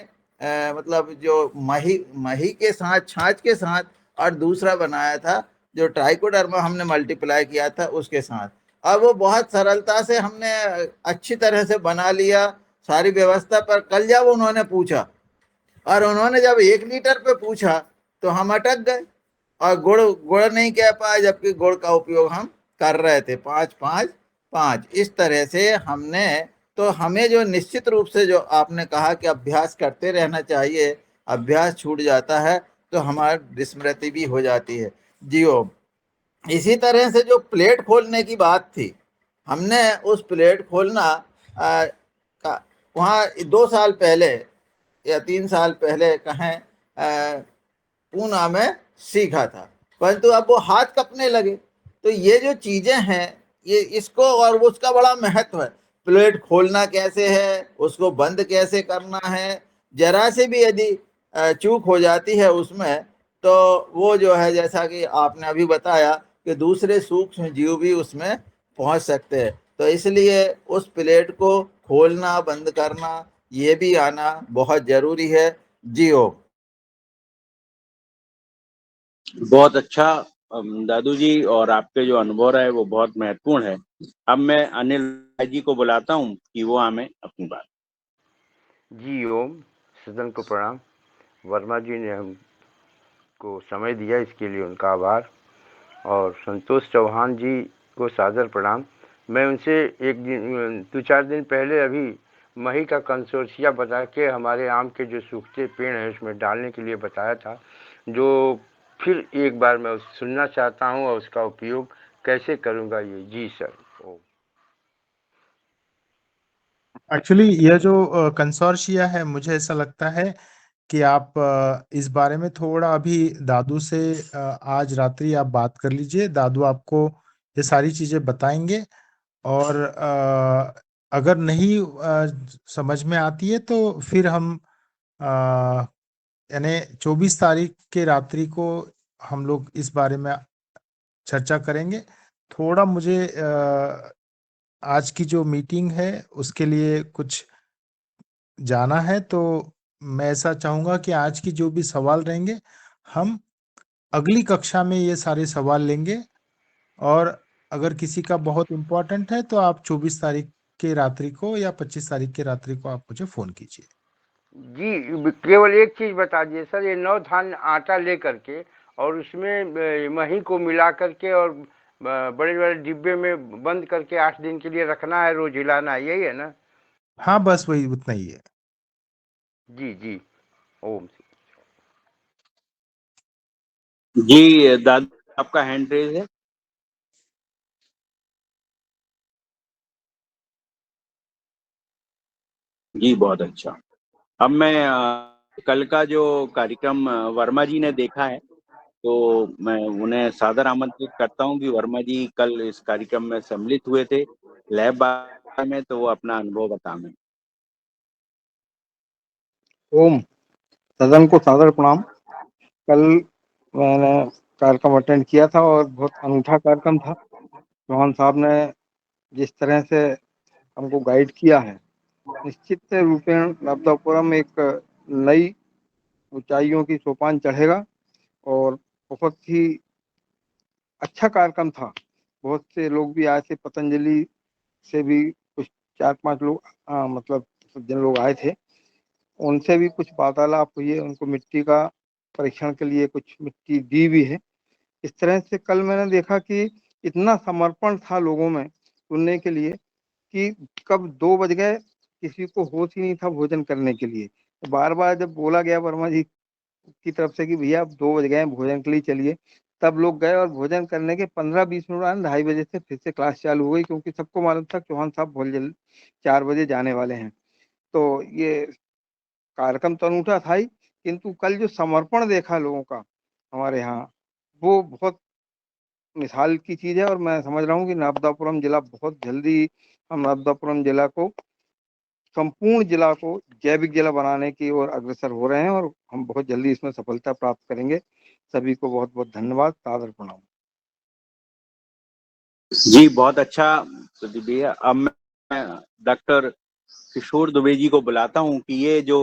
मतलब जो मही के साथ, छाछ के साथ, और दूसरा बनाया था जो ट्राइकोडर्मा हमने मल्टीप्लाई किया था उसके साथ। और वो बहुत सरलता से हमने अच्छी तरह से बना लिया सारी व्यवस्था। पर कल जब उन्होंने पूछा, और उन्होंने जब 1 लीटर पे पूछा, तो हम अटक गए और गुड़ नहीं कह पाए, जबकि गुड़ का उपयोग हम कर रहे थे। 5-5-5 इस तरह से हमने। तो हमें जो निश्चित रूप से जो आपने कहा कि अभ्यास करते रहना चाहिए, अभ्यास छूट जाता है तो हमारी विस्मृति भी हो जाती है। जी ओम। इसी तरह से जो प्लेट खोलने की बात थी, हमने उस प्लेट खोलना वहाँ 2 साल पहले या 3 साल पहले कहें पूना में सीखा था, परंतु अब वो हाथ कपने लगे। तो ये जो चीजें हैं, ये इसको, और उसका बड़ा महत्व है। प्लेट खोलना कैसे है, उसको बंद कैसे करना है, जरा से भी यदि चूक हो जाती है उसमें, तो वो जो है, जैसा कि आपने अभी बताया कि दूसरे सूक्ष्म जीव भी उसमें पहुंच सकते हैं। तो इसलिए उस प्लेट को खोलना बंद करना ये भी आना बहुत जरूरी है। जी ओम। बहुत अच्छा दादू जी, और आपके जो अनुभव रहे वो बहुत महत्वपूर्ण है। अब मैं अनिल राय जी को बुलाता हूँ कि वो हमें अपनी बात। जी ओम, सदन को प्रणाम। वर्मा जी ने हमको समय दिया, इसके लिए उनका आभार। और संतोष चौहान जी को सादर प्रणाम। मैं उनसे 2-4 दिन पहले अभी मही का कंसोर्सिया बता के हमारे आम के जो सूखते पेड़ हैं उसमें डालने के लिए बताया था, जो फिर एक बार मैं सुनना चाहता हूँ और उसका उपयोग कैसे करूँगा ये। जी सर। एक्चुअली यह जो कंसोर्शिया है, मुझे ऐसा लगता है कि आप इस बारे में थोड़ा अभी दादू से आज रात्रि आप बात कर लीजिए। दादू आपको ये सारी चीजें बताएंगे, और अगर नहीं समझ में आती है तो फिर हम यानी 24 तारीख के रात्रि को हम लोग इस बारे में चर्चा करेंगे। थोड़ा मुझे आज की जो मीटिंग है उसके लिए कुछ जाना है, तो मैं ऐसा चाहूँगा कि आज की जो भी सवाल रहेंगे, हम अगली कक्षा में ये सारे सवाल लेंगे, और अगर किसी का बहुत इम्पोर्टेंट है तो आप 24 तारीख की रात्रि को या 25 तारीख की रात्रि को आप मुझे फ़ोन कीजिए। जी, केवल एक चीज़ बता दीजिए सर, ये 9 धान आटा लेकर के और उसमें मही को मिला करके और बड़े-बड़े डिब्बे में बंद करके 8 दिन के लिए रखना है, रोज़ हिलाना है, यही है ना? हाँ, बस वही उतना ही है। जी, जी। ओम। जी दादा, आपका हैंड रेज है। जी बहुत अच्छा। अब मैं कल का जो कार्यक्रम वर्मा जी ने देखा है, तो मैं उन्हें सादर आमंत्रित करता हूं कि वर्मा जी कल इस कार्यक्रम में सम्मिलित हुए थे लैब में, तो वो अपना अनुभव बताएं। ओम, सदन को सादर प्रणाम। कल मैंने कार्यक्रम अटेंड किया था और बहुत अनूठा कार्यक्रम था। चौहान साहब ने जिस तरह से हमको गाइड किया है, निश्चित रूपेण नर्मदापुरम एक नई ऊंचाइयों की सोपान चढ़ेगा और बहुत ही अच्छा कार्यक्रम था। बहुत से लोग भी आए थे, पतंजलि से भी कुछ 4-5 लोग मतलब जिन लोग आए थे उनसे भी कुछ वार्तालाप हुई है। उनको मिट्टी का परीक्षण के लिए कुछ मिट्टी दी भी है। इस तरह से कल मैंने देखा कि इतना समर्पण था लोगों में सुनने के लिए कि कब 2 बज गए किसी को होश ही नहीं था भोजन करने के लिए। तो बार-बार जब बोला गया वर्मा जी की तरफ से कि भैया अब 2 बज गए हैं, भोजन के लिए चलिए, तब लोग गए और भोजन करने के 15-20 मिनट बाद 2:30 बजे से फिर से क्लास चालू हो गई, क्योंकि सबको मालूम था चौहान साहब बहुत जल्द 4 बजे जाने वाले हैं। तो ये कार्यक्रम तो अनूठा था ही, किंतु कल जो समर्पण देखा लोगों का हमारे यहाँ, वो बहुत मिसाल की चीज़ है। और मैं समझ रहा हूँ कि नर्मदापुरम जिला बहुत जल्दी, हम नर्मदापुरम जिला को, संपूर्ण जिला को जैविक जिला बनाने की ओर अग्रसर हो रहे हैं और हम बहुत जल्दी इसमें सफलता प्राप्त करेंगे। सभी को बहुत-बहुत धन्यवाद, सादर प्रणाम। जी बहुत अच्छा प्रदीप भैया। अब मैं डॉक्टर किशोर दुबे जी को बुलाता हूं कि ये जो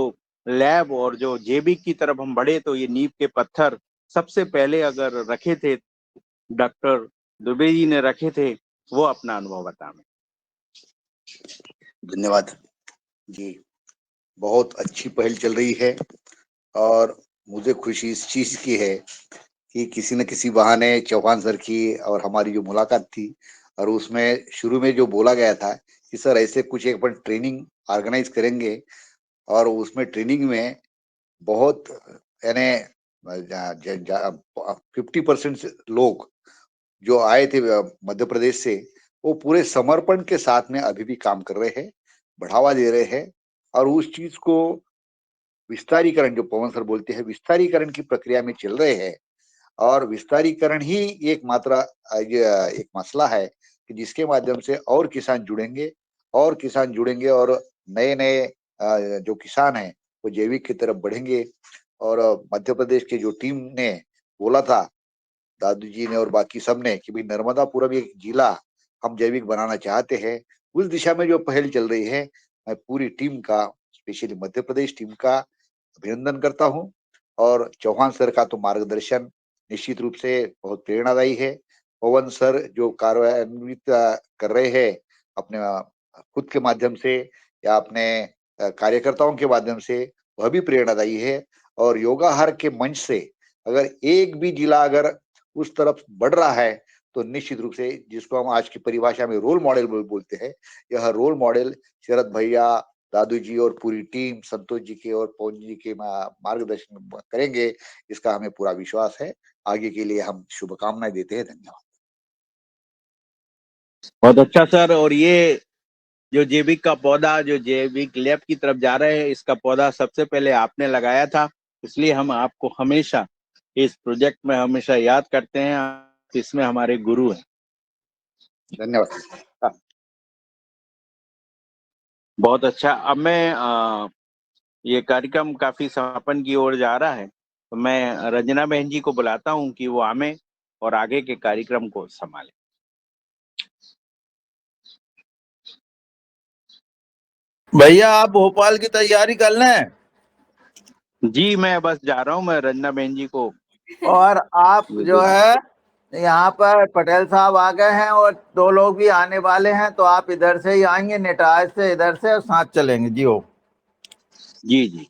लैब और जो जैविक की तरफ हम बढ़े, तो ये नींव के पत्थर सबसे पहले अगर रखे थे डॉक्टर दुबे जी ने रखे थे, वो अपना अनुभव बताएं। धन्यवाद जी। बहुत अच्छी पहल चल रही है और मुझे खुशी इस चीज की है कि किसी न किसी बहाने चौहान सर की और हमारी जो मुलाकात थी, और उसमें शुरू में जो बोला गया था कि सर ऐसे कुछ एक अपन ट्रेनिंग ऑर्गेनाइज करेंगे, और उसमें ट्रेनिंग में बहुत यानी 50% लोग जो आए थे मध्य प्रदेश से, वो पूरे समर्पण के साथ में अभी भी काम कर रहे हैं, बढ़ावा दे रहे हैं, और उस चीज को विस्तारीकरण, जो पवन सर बोलते हैं, विस्तारीकरण की प्रक्रिया में चल रहे हैं। और विस्तारीकरण ही एक मात्रा एक मसला है कि जिसके माध्यम से और किसान जुड़ेंगे, और किसान जुड़ेंगे, और नए नए जो किसान हैं वो जैविक की तरफ बढ़ेंगे। और मध्य प्रदेश के जो टीम ने बोला था, दादू जी ने और बाकी सब ने, कि भाई नर्मदापुरम एक जिला हम जैविक बनाना चाहते हैं, उस दिशा में जो पहल चल रही है, मैं पूरी टीम का, स्पेशली मध्य प्रदेश टीम का अभिनंदन करता हूं। और चौहान सर का तो मार्गदर्शन निश्चित रूप से बहुत प्रेरणादायी है। पवन सर जो कार्यान्वित कर रहे हैं अपने खुद के माध्यम से या अपने कार्यकर्ताओं के माध्यम से, वह भी प्रेरणादायी है। और योगाहार के मंच से अगर एक भी जिला अगर उस तरफ बढ़ रहा है, तो निश्चित रूप से, जिसको हम आज की परिभाषा में रोल मॉडल बोलते हैं, यह रोल मॉडल शरद भैया, दादू जी और पूरी टीम संतोष जी के और पवन जी के मार्गदर्शन करेंगे, इसका हमें पूरा विश्वास है। आगे के लिए हम शुभकामनाएं देते हैं। धन्यवाद। बहुत अच्छा सर। और ये जो जैविक का पौधा, जो जैविक लैब की तरफ जा रहे हैं, इसका पौधा सबसे पहले आपने लगाया था, इसलिए हम आपको हमेशा इस प्रोजेक्ट में हमेशा याद करते हैं। आप इसमें हमारे गुरु हैं। धन्यवाद। बहुत अच्छा। अब मैं ये कार्यक्रम काफी समापन की ओर जा रहा है, तो मैं रंजना बहन जी को बुलाता हूं कि वो हमें और आगे के कार्यक्रम को संभालें। भैया आप भोपाल की तैयारी कर लें। जी मैं बस जा रहा हूँ, मैं रंजना बहन जी को और आप जो है यहाँ पर पटेल साहब आ गए हैं और 2 लोग भी आने वाले हैं, तो आप इधर से ही आएंगे, नेटाज से इधर से, और साथ चलेंगे। जी हो। जी जी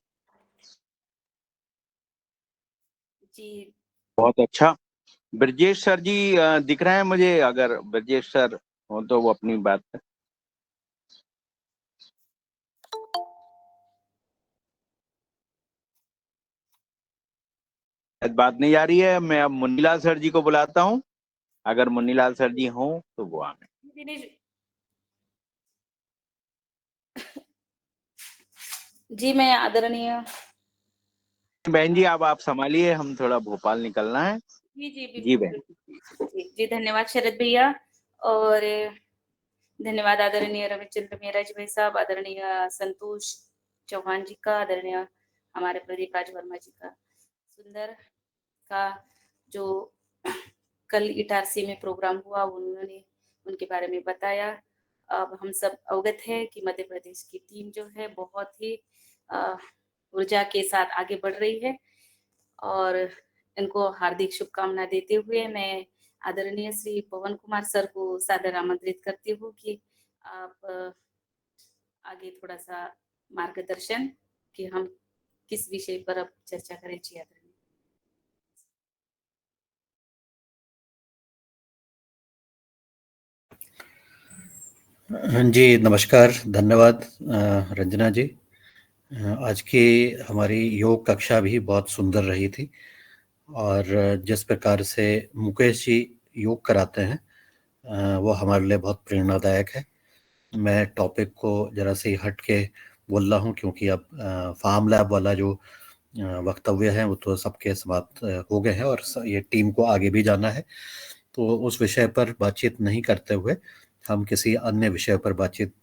जी बहुत अच्छा। ब्रजेश सर जी दिख रहे हैं मुझे, अगर ब्रजेश सर हो तो वो अपनी बात करें। बात नहीं आ रही है। मैं अब मुन्नीलाल सर जी को बुलाता हूँ, अगर मुन्नीलाल सर जी हों तो वो आए। जी मैं आदरणीय बहन जी अब आप संभालिए, हम थोड़ा भोपाल निकलना है। जी जी जी बिल्कुल बहन। जी धन्यवाद शरद भैया, और धन्यवाद आदरणीय रविचंद्र मेहरा जी भाई साहब, आदरणीय संतोष चौहान जी का, आदरणीय हमारे प्रदीप राज वर्मा जी का। सुंदर का जो कल इटारसी में प्रोग्राम हुआ, उन्होंने उनके बारे में बताया। अब हम सब अवगत है कि मध्य प्रदेश की टीम जो है बहुत ही ऊर्जा के साथ आगे बढ़ रही है, और इनको हार्दिक शुभकामना देते हुए मैं आदरणीय श्री पवन कुमार सर को सादर आमंत्रित करती हूँ कि आप आगे थोड़ा सा मार्गदर्शन कि हम किस विषय पर अब चर्चा करें। जी आदरणीय। जी नमस्कार, धन्यवाद रंजना जी। आज की हमारी योग कक्षा भी बहुत सुंदर रही थी, और जिस प्रकार से मुकेश जी योग कराते हैं वो हमारे लिए बहुत प्रेरणादायक है। मैं टॉपिक को जरा से हट के बोल रहा हूँ, क्योंकि अब फार्म लैब वाला जो वक्तव्य है वो तो सबके समाप्त हो गए हैं, और ये टीम को आगे भी जाना है, तो उस विषय पर बातचीत नहीं करते हुए हम किसी अन्य विषय पर बातचीत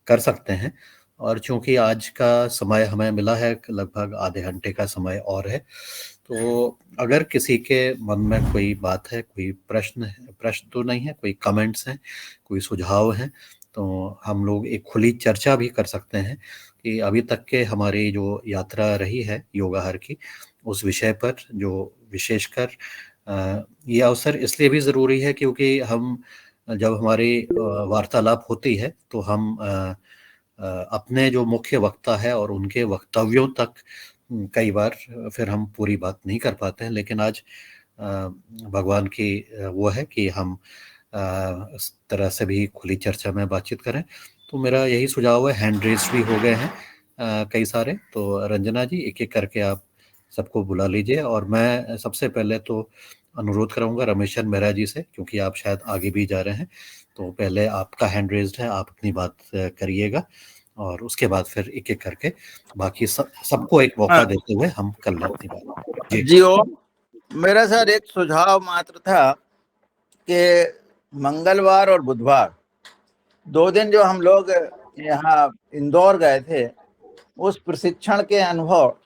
कर सकते हैं। और चूंकि आज का समय हमें मिला है, लगभग आधे घंटे का समय और है, तो अगर किसी के मन में कोई बात है, कोई प्रश्न तो नहीं है, कोई कमेंट्स हैं, कोई सुझाव हैं, तो हम लोग एक खुली चर्चा भी कर सकते हैं कि अभी तक के हमारी जो यात्रा रही है योगाहर की, उस विषय पर जो विशेषकर ये अवसर इसलिए भी ज़रूरी है क्योंकि हम जब हमारी वार्तालाप होती है तो हम अपने जो मुख्य वक्ता है और उनके वक्तव्यों तक कई बार फिर हम पूरी बात नहीं कर पाते हैं, लेकिन आज भगवान की वो है कि हम इस तरह से भी खुली चर्चा में बातचीत करें। तो मेरा यही सुझाव है। हैंड रेस भी हो गए हैं कई सारे, तो रंजना जी एक एक करके आप सबको बुला लीजिए, और मैं सबसे पहले तो अनुरोध करूंगा रमेशन मेहरा जी से, क्योंकि आप शायद आगे भी जा रहे हैं, तो पहले आपका हैंड रेज्ड है, आप अपनी बात करिएगा, और उसके बाद फिर एक एक करके बाकी सबको एक मौका देते हुए हम कर लें अपनी बात। जी ओम, मेरा सर एक सुझाव मात्र था कि मंगलवार और बुधवार 2 दिन जो हम लोग यहाँ इंदौर गए थे, उस प्रशिक्षण के अनुभव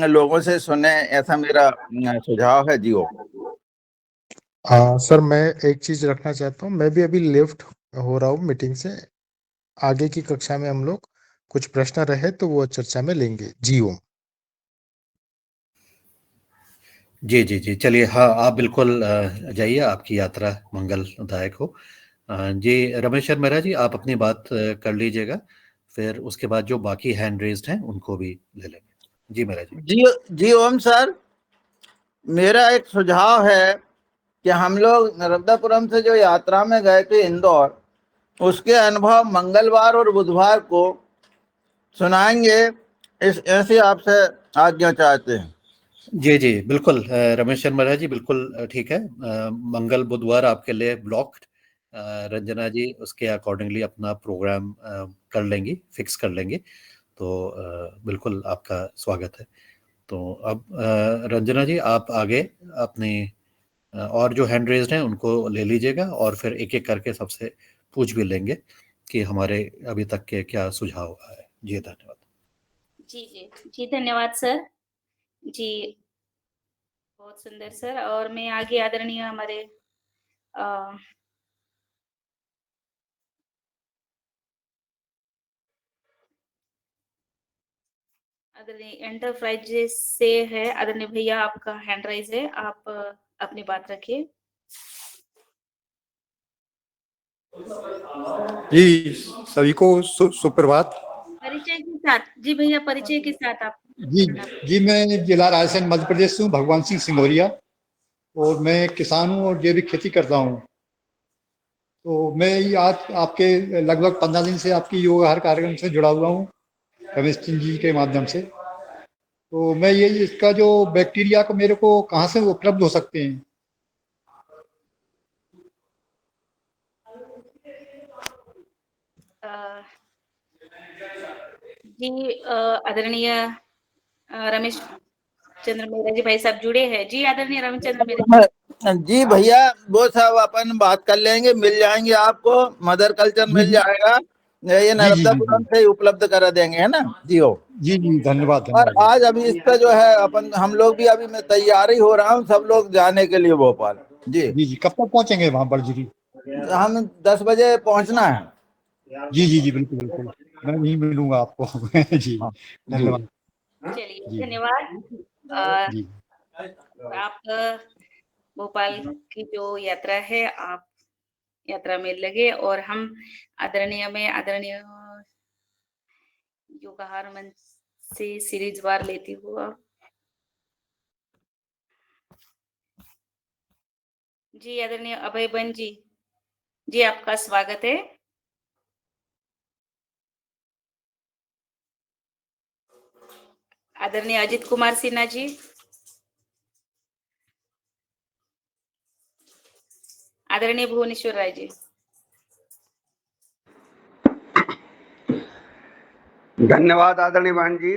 लोगों से सुने, ऐसा मेरा सुझाव है। जी ओम। सर मैं एक चीज रखना चाहता हूँ, मैं भी अभी लेफ्ट हो रहा हूँ मीटिंग से। आगे की कक्षा में हम लोग कुछ प्रश्न रहे तो वो चर्चा में लेंगे। जी ओम। जी जी जी, चलिए, हाँ आप बिल्कुल जाइए, आपकी यात्रा मंगलदायक हो। जी रमेश्वर मेहरा जी, आप अपनी बात कर लीजिएगा, फिर उसके बाद जो बाकी हैंड रेज्ड हैं उनको भी ले लेंगे। जी मेहरा जी। जी ओम सर, मेरा एक सुझाव है कि हम लोग नर्मदापुरम से जो यात्रा में गए थे इंदौर, उसके अनुभव मंगलवार और बुधवार को सुनाएंगे, इस ऐसे आपसे आज्ञा चाहते हैं। जी जी बिल्कुल रमेश्वर मेहरा जी, बिल्कुल ठीक है। मंगल बुधवार आपके लिए ब्लॉक्ड। रंजना जी उसके अकॉर्डिंगली अपना प्रोग्राम कर लेंगी, फिक्स कर लेंगे, तो बिल्कुल आपका स्वागत है। तो अब रंजना जी आप आगे अपनी और जो हैंड रेज्ड हैं उनको ले लीजिएगा, और फिर एक एक करके सबसे पूछ भी लेंगे कि हमारे अभी तक के क्या सुझाव आए। जी धन्यवाद। जी जी जी धन्यवाद सर। जी बहुत सुंदर सर। और मैं आगे आदरणीय हमारे अ, आदरणीय एंटरप्राइजेस से है आदरणीय भैया, आपका हैंड राइज है, आप अपनी बात रखिए। जी, सभी को सुप्रभात। परिचय के साथ जी भैया, परिचय के साथ आप जी जी, मैं जिला रायसेन मध्य प्रदेश से हूँ, भगवान सिंह सिंगोरिया, और मैं किसान हूँ और जैविक खेती करता हूँ। तो मैं ये आज आपके लगभग 15 दिन से आपकी योग आहार कार्यक्रम से जुड़ा हुआ हूँ, रमेश सिंह जी के माध्यम से। तो मैं ये इसका जो बैक्टीरिया को मेरे को कहाँ से उपलब्ध हो सकते हैं? अ, जी आदरणीय रमेश चंद्र मेहरा जी भाई साहब जुड़े हैं। जी आदरणीय रविचंद्र मेहरा जी भैया, वो सब अपन बात कर लेंगे, मिल जाएंगे आपको, मदर कल्चर जी मिल जी जाएगा, ये जी जी नर्मदापुरम से ही उपलब्ध करा देंगे, है ना जी। हो जी जी, धन्यवाद और धन्यवाद। आज अभी इस पे जो है अपन हम लोग भी अभी मैं तैयारी हो रहा हूँ, सब लोग जाने के लिए भोपाल जी। जी जी, कब तक पहुंचेंगे वहाँ बड़जरी? हम 10 बजे पहुंचना है। जी जी जी, बिल्कुल बिल्कुल, मैं नहीं मिलूंगा आपको। जी, हाँ जी धन्यवाद। चलिए जी धन्यवाद। अ, जी आप भोपाल की जो यात्रा है, आप यात्रा में लगे और हम आदरणीय योगाहार मंच से सीरीज वार लेती हुआ जी आदरणीय अभय बन जी आपका स्वागत है। आदरणीय अजित कुमार सिन्हा जी, आदरणीय भुवनेश्वर राय जी, धन्यवाद आदरणीय बहन जी।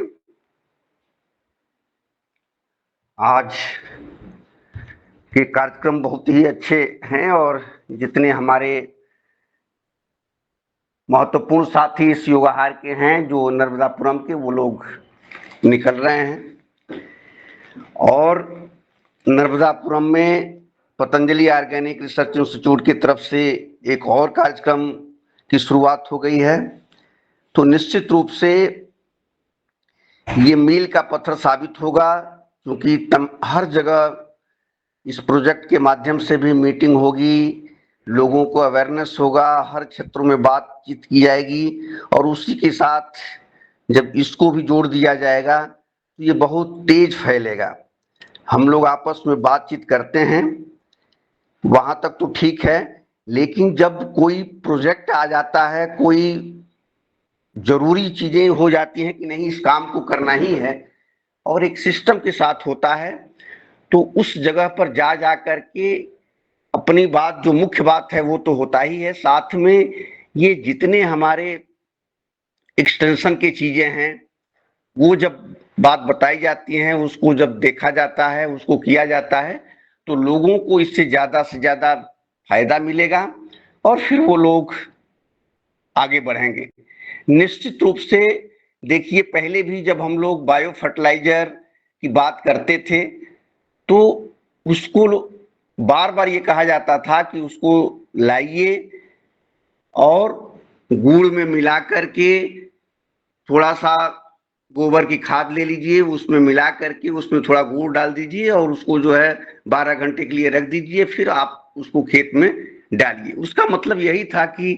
आज के कार्यक्रम बहुत ही अच्छे हैं और जितने हमारे महत्वपूर्ण साथी इस योगाहार के हैं जो नर्मदापुरम के, वो लोग निकल रहे हैं। और नर्मदापुरम में पतंजलि ऑर्गेनिक रिसर्च इंस्टीट्यूट की तरफ से एक और कार्यक्रम की शुरुआत हो गई है। तो निश्चित रूप से ये मील का पत्थर साबित होगा, क्योंकि हर जगह इस प्रोजेक्ट के माध्यम से भी मीटिंग होगी, लोगों को अवेयरनेस होगा, हर क्षेत्रों में बातचीत की जाएगी, और उसी के साथ जब इसको भी जोड़ दिया जाएगा तो ये बहुत तेज फैलेगा। हम लोग आपस में बातचीत करते हैं, वहां तक तो ठीक है, लेकिन जब कोई प्रोजेक्ट आ जाता है, कोई जरूरी चीजें हो जाती हैं कि नहीं इस काम को करना ही है और एक सिस्टम के साथ होता है, तो उस जगह पर जा करके अपनी बात, जो मुख्य बात है वो तो होता ही है, साथ में ये जितने हमारे एक्सटेंशन की चीजें हैं वो जब बात बताई जाती है, उसको जब देखा जाता है, उसको किया जाता है, तो लोगों को इससे से ज्यादा फायदा मिलेगा और फिर वो लोग आगे बढ़ेंगे। निश्चित रूप से देखिए, पहले भी जब हम लोग बायो फर्टिलाइजर की बात करते थे तो उसको बार बार ये कहा जाता था कि उसको लाइए और गुड़ में मिला करके थोड़ा सा गोबर की खाद ले लीजिए, उसमें मिला करके उसमें थोड़ा गुड़ डाल दीजिए और उसको जो है 12 घंटे के लिए रख दीजिए, फिर आप उसको खेत में डालिए। उसका मतलब यही था कि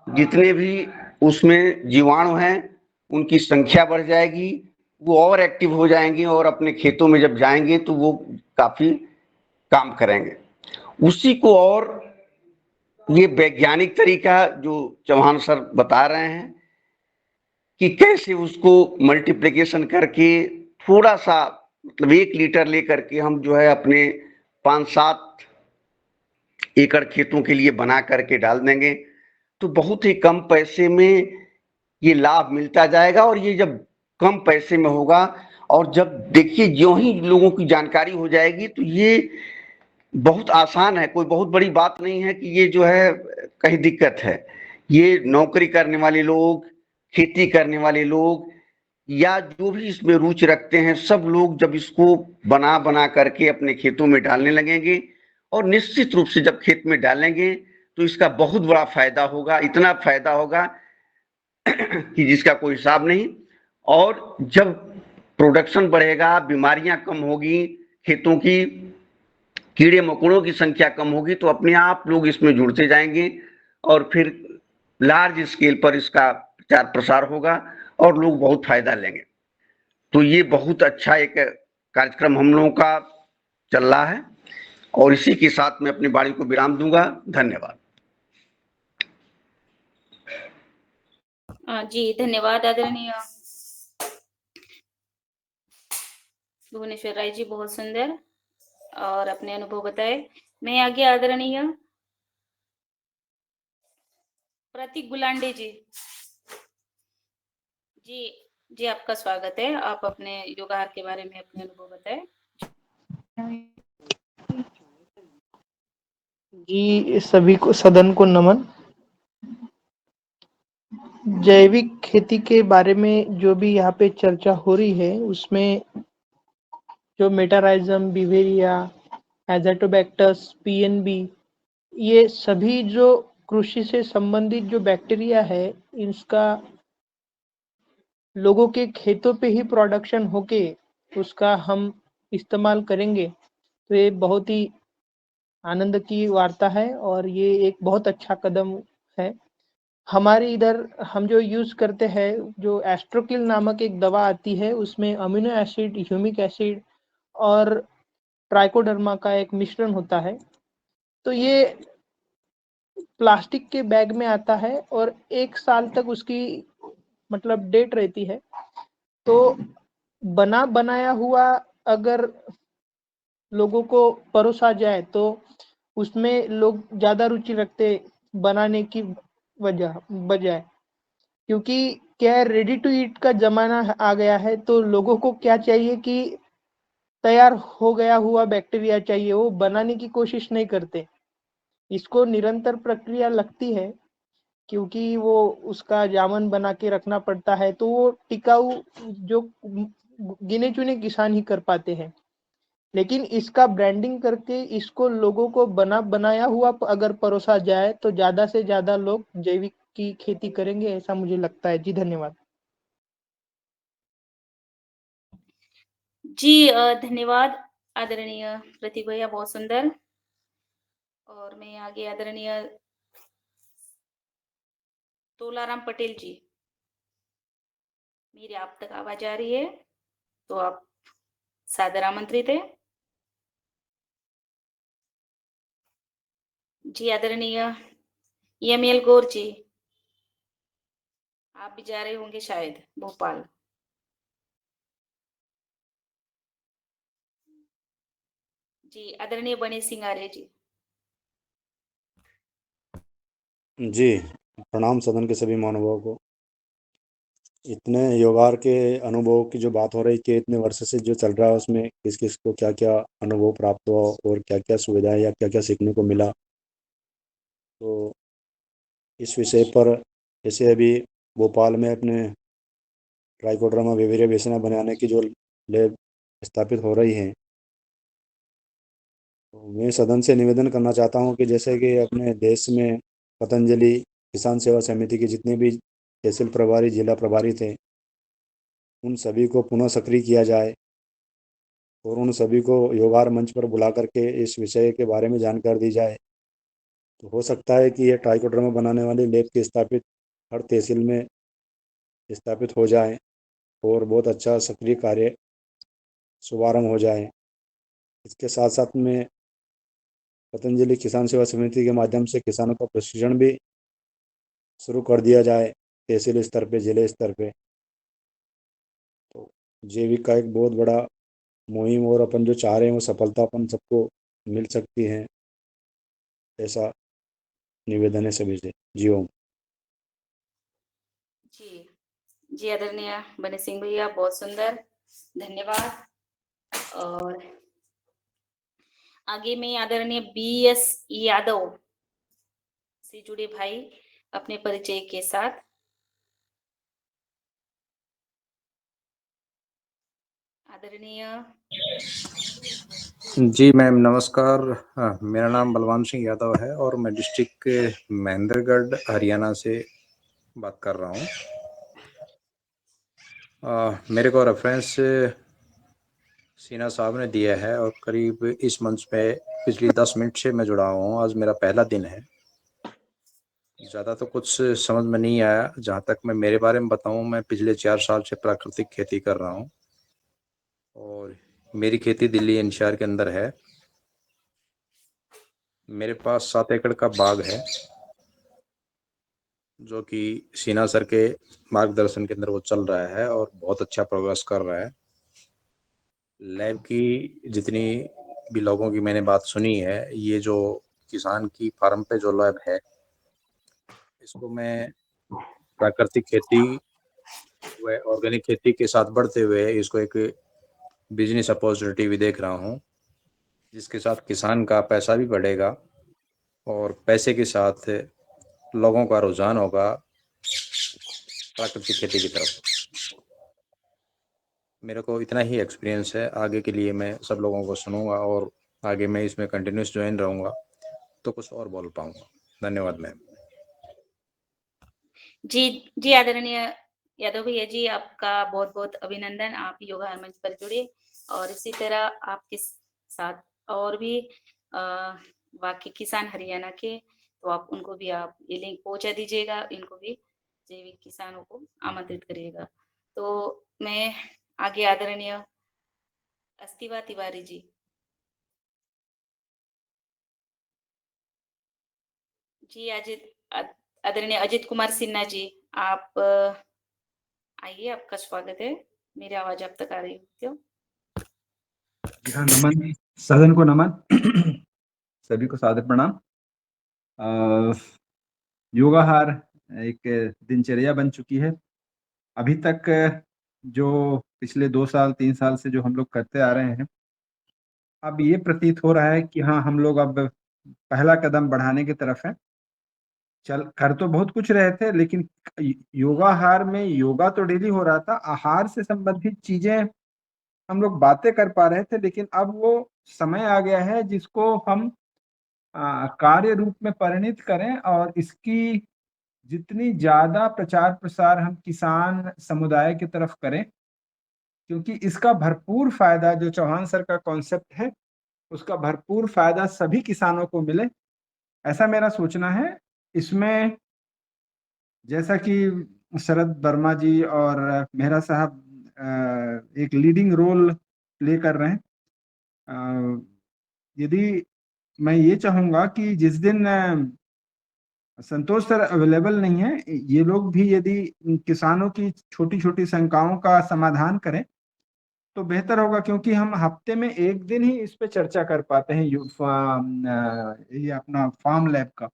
जितने भी उसमें जीवाणु हैं उनकी संख्या बढ़ जाएगी, वो और एक्टिव हो जाएंगे और अपने खेतों में जब जाएंगे तो वो काफी काम करेंगे। उसी को और ये वैज्ञानिक तरीका जो चौहान सर बता रहे हैं कि कैसे उसको मल्टीप्लिकेशन करके थोड़ा सा, मतलब 1 लीटर लेकर के हम जो है अपने 5-7 एकड़ खेतों के लिए बना करके डाल देंगे, तो बहुत ही कम पैसे में ये लाभ मिलता जाएगा। और ये जब कम पैसे में होगा और जब देखिए ज्यों ही लोगों की जानकारी हो जाएगी तो ये बहुत आसान है, कोई बहुत बड़ी बात नहीं है कि ये जो है कहीं दिक्कत है। ये नौकरी करने वाले लोग, खेती करने वाले लोग, या जो भी इसमें रुचि रखते हैं, सब लोग जब इसको बना बना करके अपने खेतों में डालने लगेंगे, और निश्चित रूप से जब खेत में डालेंगे तो इसका बहुत बड़ा फायदा होगा, इतना फायदा होगा कि जिसका कोई हिसाब नहीं। और जब प्रोडक्शन बढ़ेगा, बीमारियां कम होगी, खेतों की कीड़े मकोड़ों की संख्या कम होगी, तो अपने आप लोग इसमें जुड़ते जाएंगे और फिर लार्ज स्केल पर इसका प्रचार प्रसार होगा और लोग बहुत फायदा लेंगे। तो ये बहुत अच्छा एक कार्यक्रम हम लोगों का चल रहा है, और इसी के साथ मैं अपनी वाणी को विराम दूंगा। धन्यवाद। जी धन्यवाद आदरणीय भुवनेश्वर राय जी, बहुत सुंदर और अपने अनुभव बताए। मैं आगे आदरणीय प्रतीक गुलांडे जी, जी आपका स्वागत है। आप अपने योगाहार के बारे में अपने अनुभव बताएं। जी सभी को, सदन को नमन। जैविक खेती के बारे में जो भी यहाँ पे चर्चा हो रही है, उसमें जो मेटाराइजम, बिवेरिया, एज़ोटोबैक्टस, पीएनबी, ये सभी जो कृषि से संबंधित जो बैक्टीरिया है, इसका लोगों के खेतों पे ही प्रोडक्शन होके उसका हम इस्तेमाल करेंगे, तो ये बहुत ही आनंद की वार्ता है और ये एक बहुत अच्छा कदम है। हमारे इधर हम जो यूज करते हैं, जो एस्ट्रोकिल नामक एक दवा आती है, उसमें अमीनो एसिड, ह्यूमिक एसिड और ट्राइकोडर्मा का एक मिश्रण होता है। तो ये प्लास्टिक के बैग में आता है और 1 साल तक उसकी मतलब डेट रहती है। तो बना बनाया हुआ अगर लोगों को परोसा जाए तो उसमें लोग ज़्यादा रुचि रखते बनाने की बजाय, क्योंकि क्या है, रेडी टू ईट का ज़माना आ गया है, तो लोगों को क्या चाहिए कि तैयार हो गया हुआ बैक्टीरिया चाहिए, वो बनाने की कोशिश नहीं करते। इसको निरंतर प्रक्रिया लगती है, क्योंकि वो उसका जामन बना के रखना पड़ता है, तो वो टिकाऊ जो गिने चुने किसान ही कर पाते हैं। लेकिन इसका ब्रांडिंग करके इसको लोगों को बनाया हुआ अगर परोसा जाए तो ज़्यादा से ज़्यादा लोग जैविक की खेती करेंगे, ऐसा मुझे लगता है। जी धन्यवाद। जी धन्यवाद आदरणीय प्रतीक भैया, बहुत सुंदर। और मैं आगे आदरणीय तोलाराम पटेल जी, मेरी आप तक आवाज आ रही है तो आप सादर आमंत्रित है। जी आदरणीय EML गौर जी, आप भी जा रहे होंगे शायद भोपाल। जी आदरणीय बने सिंह आर्य जी। जी प्रणाम सदन के सभी महानुभावों को। इतने योगार के अनुभव की जो बात हो रही कि इतने वर्ष से जो चल रहा है उसमें किस किस को क्या क्या अनुभव प्राप्त हुआ और क्या क्या सुविधाएं या क्या क्या सीखने को मिला, तो इस विषय पर जैसे अभी भोपाल में अपने ट्राइकोडर्मा विवेरिया बेसिना बनाने की जो लैब स्थापित हो रही है, तो मैं सदन से निवेदन करना चाहता हूं कि जैसे कि अपने देश में पतंजलि किसान सेवा समिति के जितने भी तहसील प्रभारी, जिला प्रभारी थे, उन सभी को पुनः सक्रिय किया जाए और उन सभी को योगार मंच पर बुला करके इस विषय के बारे में जानकारी दी जाए। तो हो सकता है कि यह ट्राइकोडर्मा बनाने वाली लैब की स्थापित हर तहसील में स्थापित हो जाए और बहुत अच्छा सक्रिय कार्य शुभारंभ हो जाए। इसके साथ साथ में पतंजलि किसान सेवा समिति के माध्यम से किसानों का प्रशिक्षण भी शुरू कर दिया जाए तहसील स्तर पे, जिले स्तर पे। तो जैविक का एक बहुत बड़ा मुहिम और अपन जो चाह रहे हैं वो सफलता अपन सबको मिल सकती है, ऐसा निवेदन है सभी से। जी ओम। जी आदरणीय बने सिंह भैया, बहुत सुंदर, धन्यवाद। और आगे में आदरणीय BS यादव से जुड़े भाई अपने परिचय के साथ। आदरणीय जी मैम नमस्कार। मेरा नाम बलवान सिंह यादव है और मैं डिस्ट्रिक्ट महेंद्रगढ़ हरियाणा से बात कर रहा हूँ। मेरे को रेफरेंस सीना साहब ने दिया है और करीब इस मंच पे पिछली 10 मिनट से मैं जुड़ा हुआ हूँ। आज मेरा पहला दिन है। ज़्यादा तो कुछ समझ में नहीं आया। जहाँ तक मैं मेरे बारे में बताऊँ, मैं पिछले 4 साल से प्राकृतिक खेती कर रहा हूँ और मेरी खेती दिल्ली एनसीआर के अंदर है। मेरे पास 7 एकड़ का बाग है जो कि सीना सर के मार्गदर्शन के अंदर वो चल रहा है और बहुत अच्छा प्रोग्रेस कर रहा है। लैब की जितनी भी लोगों की मैंने बात सुनी है, ये जो किसान की फार्म पे जो लैब है, इसको मैं प्राकृतिक खेती व ऑर्गेनिक खेती के साथ बढ़ते हुए इसको एक बिजनेस अपॉर्चुनिटी भी देख रहा हूँ, जिसके साथ किसान का पैसा भी बढ़ेगा और पैसे के साथ लोगों का रुझान होगा प्राकृतिक खेती की तरफ। मेरे को इतना ही एक्सपीरियंस है। आगे के लिए मैं सब लोगों को सुनूंगा और आगे मैं इसमें कंटिन्यूस ज्वाइन रहूंगा तो कुछ और बोल पाऊंगा। धन्यवाद मैम। जी आदरणीय यादव भैया जी, आपका बहुत बहुत अभिनंदन। आप योगा मंच पर जुड़े और इसी तरह आपके साथ और भी बाकी किसान हरियाणा के, तो आप उनको भी आप ये लिंक पहुंचा दीजिएगा, इनको भी जैविक किसानों को आमंत्रित करिएगा। तो मैं आगे आदरणीय अस्तिवा तिवारी जी। जी आदरणीय अजित कुमार सिन्हा जी, आप आइए, आपका स्वागत है। मेरी आवाज आप तक आ रही हो क्यों? हाँ, नमन, सदन को नमन। सभी को सादर प्रणाम। योगाहार एक दिनचर्या बन चुकी है। अभी तक जो पिछले 2 साल 3 साल से जो हम लोग करते आ रहे हैं, अब ये प्रतीत हो रहा है कि हाँ, हम लोग अब पहला कदम बढ़ाने की तरफ है। कर तो बहुत कुछ रहे थे, लेकिन योगाहार में योगा तो डेली हो रहा था, आहार से संबंधित चीजें हम लोग बातें कर पा रहे थे, लेकिन अब वो समय आ गया है जिसको हम कार्य रूप में परिणित करें और इसकी जितनी ज्यादा प्रचार प्रसार हम किसान समुदाय की तरफ करें, क्योंकि इसका भरपूर फायदा जो चौहान सर का कॉन्सेप्ट है, उसका भरपूर फायदा सभी किसानों को मिले, ऐसा मेरा सोचना है। इसमें जैसा कि शरद वर्मा जी और मेहरा साहब एक लीडिंग रोल प्ले कर रहे हैं, यदि मैं ये चाहूंगा कि जिस दिन संतोष सर अवेलेबल नहीं है, ये लोग भी यदि किसानों की छोटी छोटी शंकाओं का समाधान करें तो बेहतर होगा, क्योंकि हम हफ्ते में एक दिन ही इस पे चर्चा कर पाते हैं ये अपना फार्म लैब का।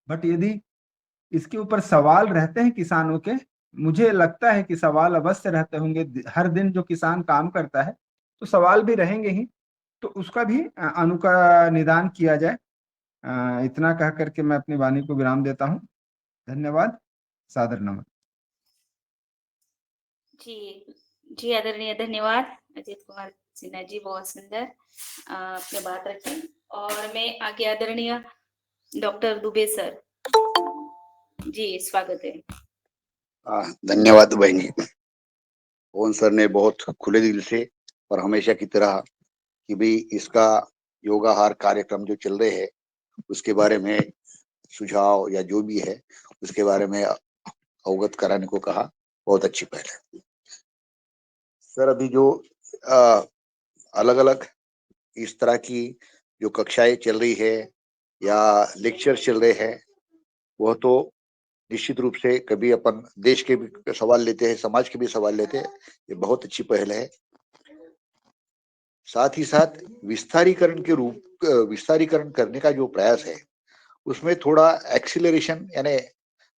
बट यदि इसके ऊपर सवाल रहते हैं किसानों के, मुझे लगता है कि सवाल अवश्य रहते होंगे। हर दिन जो किसान काम करता है तो सवाल भी रहेंगे ही, तो उसका भी अनुका निदान किया जाए। इतना कह करके मैं अपनी वाणी को विराम देता हूँ। धन्यवाद, सादर नमन। जी आदरणीय, धन्यवाद अजित कुमार सिन्हा जी, बहुत सुंदर आपने बात रखी। और मैं आगे आदरणीय डॉक्टर दुबे सर जी, स्वागत है। धन्यवाद बहनी। पवन सर ने बहुत खुले दिल से और हमेशा की तरह कि भाई इसका योगाहार कार्यक्रम जो चल रहे हैं उसके बारे में सुझाव या जो भी है उसके बारे में अवगत कराने को कहा, बहुत अच्छी पहल है सर। अभी जो अलग अलग इस तरह की जो कक्षाएं चल रही है या लेक्चर चल रहे हैं, वह तो निश्चित रूप से कभी अपन देश के भी सवाल लेते हैं, समाज के भी सवाल लेते हैं, ये बहुत अच्छी पहल है। साथ ही साथ विस्तारीकरण करने का जो प्रयास है उसमें थोड़ा एक्सीलरेशन यानी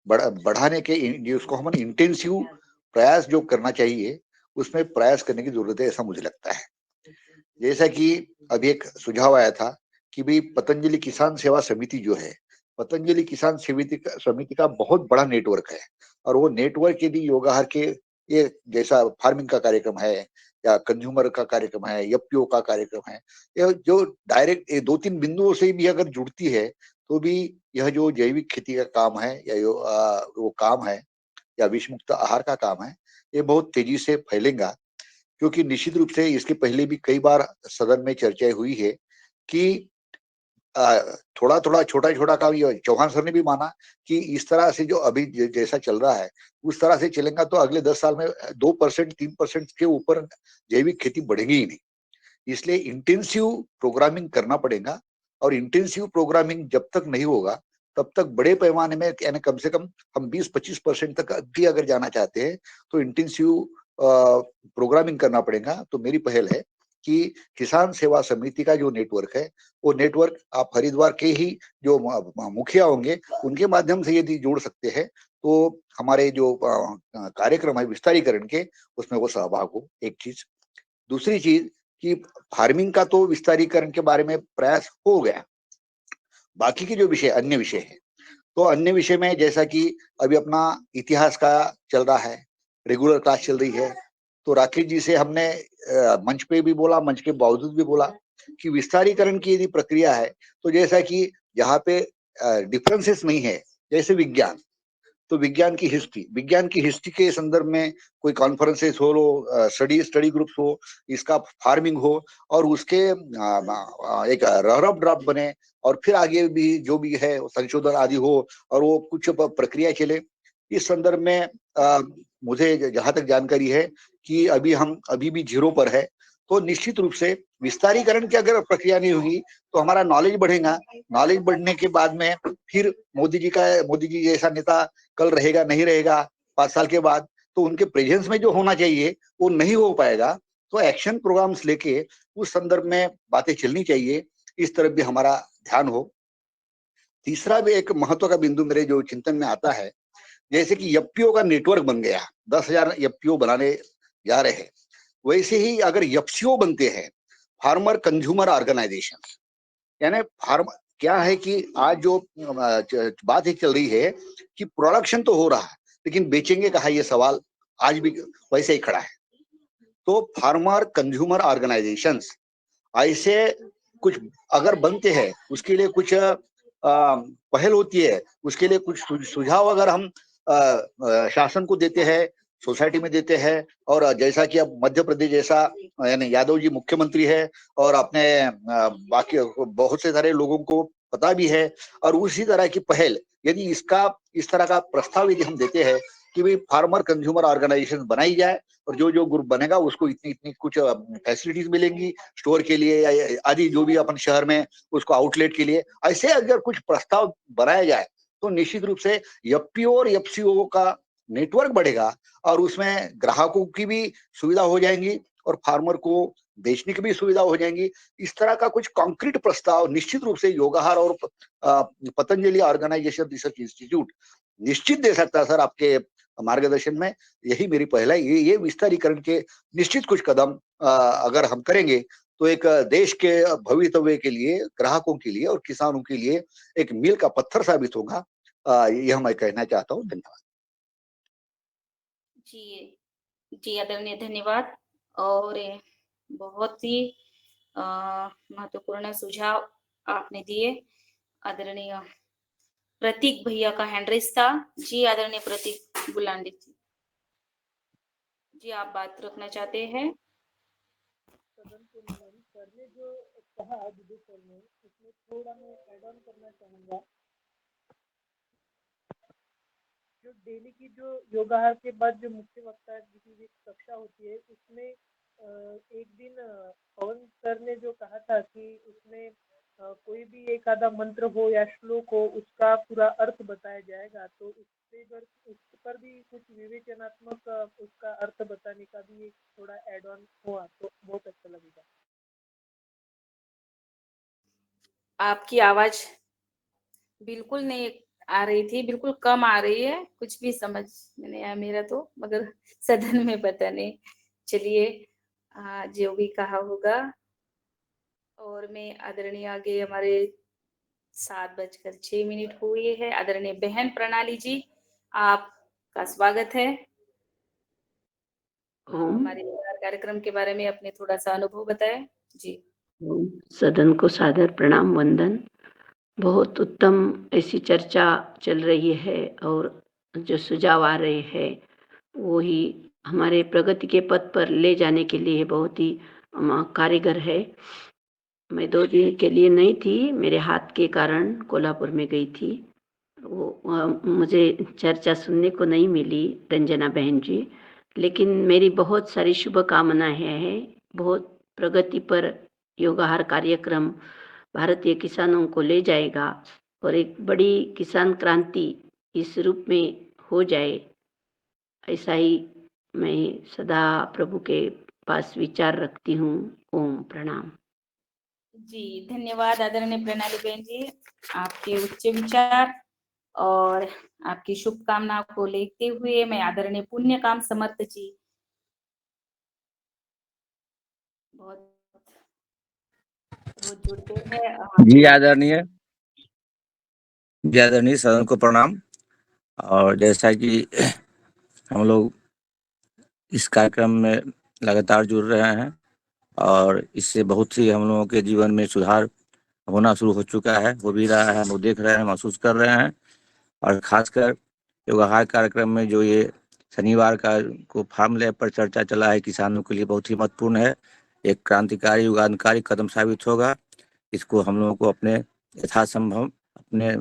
बढ़ाने के जिसको हम इंटेंसिव प्रयास जो करना चाहिए उसमें प्रयास करने की जरूरत है, ऐसा मुझे लगता है। जैसा कि अभी एक सुझाव आया था कि भाई पतंजलि किसान सेवा समिति जो है, पतंजलि किसान समिति का बहुत बड़ा नेटवर्क है और वो नेटवर्क यदि योगाहार के ये जैसा फार्मिंग का कार्यक्रम है या कंज्यूमर का कार्यक्रम है, एफपीओ का कार्यक्रम है, यह जो डायरेक्ट 2-3 बिंदुओं से भी अगर जुड़ती है तो भी यह जो जैविक खेती का काम है या वो काम है या विष मुक्त आहार का काम है, ये बहुत तेजी से फैलेगा। क्योंकि निश्चित रूप से इसके पहले भी कई बार सदन में चर्चाएं हुई है कि थोड़ा थोड़ा छोटा छोटा काम, ये चौहान सर ने भी माना कि इस तरह से जो अभी जैसा चल रहा है उस तरह से चलेगा तो अगले 10 साल में 2% 3% के ऊपर जैविक खेती बढ़ेगी ही नहीं। इसलिए इंटेंसिव प्रोग्रामिंग करना पड़ेगा, और इंटेंसिव प्रोग्रामिंग जब तक नहीं होगा तब तक बड़े पैमाने में, यानी कम से कम हम 20-25% तक भी अगर जाना चाहते हैं तो इंटेंसिव प्रोग्रामिंग करना पड़ेगा। तो मेरी पहल है कि किसान सेवा समिति का जो नेटवर्क है, वो नेटवर्क आप हरिद्वार के ही जो मुखिया होंगे उनके माध्यम से यदि जोड़ सकते हैं तो हमारे जो कार्यक्रम है विस्तारीकरण के, उसमें वो सहभाग हो। एक चीज। दूसरी चीज कि फार्मिंग का तो विस्तारीकरण के बारे में प्रयास हो गया, बाकी के जो विषय अन्य विषय है, तो अन्य विषय में जैसा कि अभी अपना इतिहास का चल रहा है, रेगुलर क्लास चल रही है, तो राकेश जी से हमने मंच पे भी बोला, मंच के बावजूद भी बोला कि विस्तारीकरण की यदि प्रक्रिया है तो जैसा कि जहाँ पे डिफरेंसेस नहीं है, जैसे विज्ञान, तो विज्ञान की हिस्ट्री के संदर्भ में कोई कॉन्फ्रेंसेस हो, स्टडी ग्रुप्स हो, इसका फार्मिंग हो, और उसके एक रफ ड्राफ्ट बने, और फिर आगे भी जो भी है संशोधन आदि हो, और वो कुछ प्रक्रिया चले। इस संदर्भ में मुझे जहां तक जानकारी है कि अभी भी 0 पर है। तो निश्चित रूप से विस्तारीकरण की अगर प्रक्रिया नहीं होगी तो हमारा नॉलेज बढ़ेगा। नॉलेज बढ़ने के बाद में फिर मोदी जी जैसा नेता कल रहेगा नहीं रहेगा 5 साल के बाद, तो उनके प्रेजेंस में जो होना चाहिए वो नहीं हो पाएगा। तो एक्शन प्रोग्राम्स लेके उस संदर्भ में बातें चलनी चाहिए, इस तरफ भी हमारा ध्यान हो। तीसरा भी एक महत्व का बिंदु मेरे जो चिंतन में आता है, जैसे कि एफपीओ का नेटवर्क बन गया, 10,000 एफपीओ बनाने जा रहे हैं, वैसे ही अगर एफसीओ बनते हैं, फार्मर कंज्यूमर ऑर्गेनाइजेशन, यानी फार्मर क्या है कि आज जो बात ही चल रही है कि प्रोडक्शन तो हो रहा है लेकिन बेचेंगे कहाँ, ये सवाल आज भी वैसे ही खड़ा है। तो फार्मर कंज्यूमर ऑर्गेनाइजेशंस ऐसे कुछ अगर बनते हैं, उसके लिए कुछ पहल होती है, उसके लिए कुछ सुझाव अगर हम शासन को देते हैं, सोसाइटी में देते हैं, और जैसा कि अब मध्य प्रदेश जैसा यानी यादव जी मुख्यमंत्री है और अपने बाकी बहुत से सारे लोगों को पता भी है, और उसी तरह की पहल यदि इस तरह का प्रस्ताव यदि हम देते हैं कि भाई फार्मर कंज्यूमर ऑर्गेनाइजेशन बनाई जाए, और जो ग्रुप बनेगा उसको इतनी कुछ फैसिलिटीज मिलेंगी स्टोर के लिए या आदि जो भी अपन शहर में उसको आउटलेट के लिए, ऐसे अगर कुछ प्रस्ताव बनाया जाए तो निश्चित रूप से एफपीओ और एफसीओ का नेटवर्क बढ़ेगा, और उसमें ग्राहकों की भी सुविधा हो जाएंगी और फार्मर को बेचने की भी सुविधा हो जाएंगी। इस तरह का कुछ कॉन्क्रीट प्रस्ताव निश्चित रूप से योगाहार और पतंजलि ऑर्गेनाइजेशन रिसर्च इंस्टीट्यूट निश्चित दे सकता है सर आपके मार्गदर्शन में। यही मेरी पहला ये विस्तारीकरण के निश्चित कुछ कदम अगर हम करेंगे तो एक देश के भवितव्य के लिए, ग्राहकों के लिए और किसानों के लिए एक मील का पत्थर साबित होगा। यह मैं कहना चाहता हूँ। धन्यवाद जी आदरणीय, धन्यवाद। और बहुत ही महत्वपूर्ण सुझाव आपने दिए। आदरणीय प्रतीक भैया का हैंड रेस था। जी आदरणीय प्रतीक बुलांडे जी, आप बात रखना चाहते हैं? सदन के नियम सर ने जो कहा विजय सर ने, उसमें थोड़ा मैं ऐड ऑन करना चाहूंगा। जो डेली की जो योगाहार के बाद जो मुख्य वक्ता की कक्षा होती है, उसमें एक दिन पवन सर ने जो कहा था कि उसमें कोई भी एक आधा मंत्र हो या श्लोक हो, उसका पूरा अर्थ बताया जाएगा। तो उस पर भी कुछ विवेचनात्मक उसका अर्थ बताने का भी एक थोड़ा ऐड ऑन हुआ तो बहुत अच्छा लगेगा। आपकी आवाज बिल्कुल नहीं आ रही थी, बिल्कुल कम आ रही है, कुछ भी समझ में नहीं आया मेरा तो, मगर सदन में पता नहीं। चलिए जो भी कहा होगा। और मैं आदरणीय आगे हमारे 7:06 हुए है। आदरणीय बहन प्रणाली जी, आपका स्वागत है हमारे कार्यक्रम के बारे में अपने थोड़ा सा अनुभव बताएं। जी। सदन को सादर प्रणाम वंदन। बहुत उत्तम ऐसी चर्चा चल रही है और जो सुझाव आ रहे हैं वो ही हमारे प्रगति के पथ पर ले जाने के लिए बहुत ही कारगर है। मैं 2 दिन के लिए नहीं थी, मेरे हाथ के कारण कोल्हापुर में गई थी। मुझे चर्चा सुनने को नहीं मिली रंजना बहन जी, लेकिन मेरी बहुत सारी शुभकामनाएं हैं। बहुत प्रगति पर योगाहार कार्यक्रम भारतीय किसानों को ले जाएगा और एक बड़ी किसान क्रांति इस रूप में हो जाए, ऐसा ही मैं सदा प्रभु के पास विचार रखती हूँ। ओम प्रणाम। जी धन्यवाद आदरणीय प्रणाली बहन जी, आपके उच्च विचार और आपकी शुभकामनाओं को लेते हुए मैं आदरणीय पुण्यकाम समर्थ जी बहुत रोज जुड़ते हैं। जी आदरणीय सदन को प्रणाम। और जैसा कि हम लोग इस कार्यक्रम में लगातार जुड़ रहे हैं और इससे बहुत ही हम लोगों के जीवन में सुधार होना शुरू हो चुका है, हो भी रहा है, हम लोग देख रहे हैं, महसूस कर रहे हैं। और खासकर योगाहार कार्यक्रम में जो ये शनिवार का को फार्म लैब पर चर्चा चला है, किसानों के लिए बहुत ही महत्वपूर्ण है, एक क्रांतिकारी युगांतकारी कदम साबित होगा। इसको हम लोगों को अपने यथासंभव अपने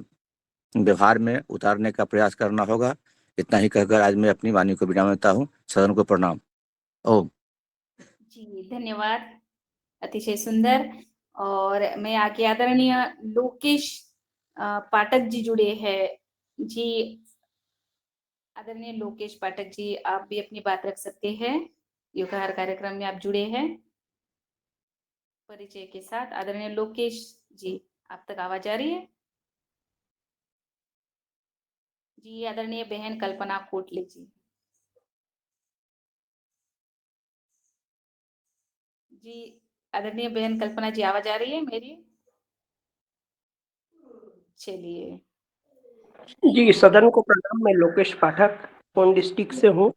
व्यवहार में उतारने का प्रयास करना होगा। इतना ही कहकर आज मैं अपनी वाणी को विराम देता हूँ। सदन को प्रणाम। ओम। जी धन्यवाद, अतिशय सुंदर। और मैं आगे आदरणीय लोकेश पाठक जी जुड़े हैं। जी आदरणीय लोकेश पाठक जी, आप भी अपनी बात रख सकते हैं। योगाहार कार्यक्रम में आप जुड़े हैं परिचय के साथ। आदरणीय लोकेश जी, आप तक आवाज आ रही है? जी आदरणीय बहन कल्पना कोटले जी। जी आदरणीय बहन कल्पना जी, आवाज आ रही है मेरी? चलिए। जी सदन को प्रणाम। मैं लोकेश पाठक पूर्ण डिस्ट्रिक्ट से हूँ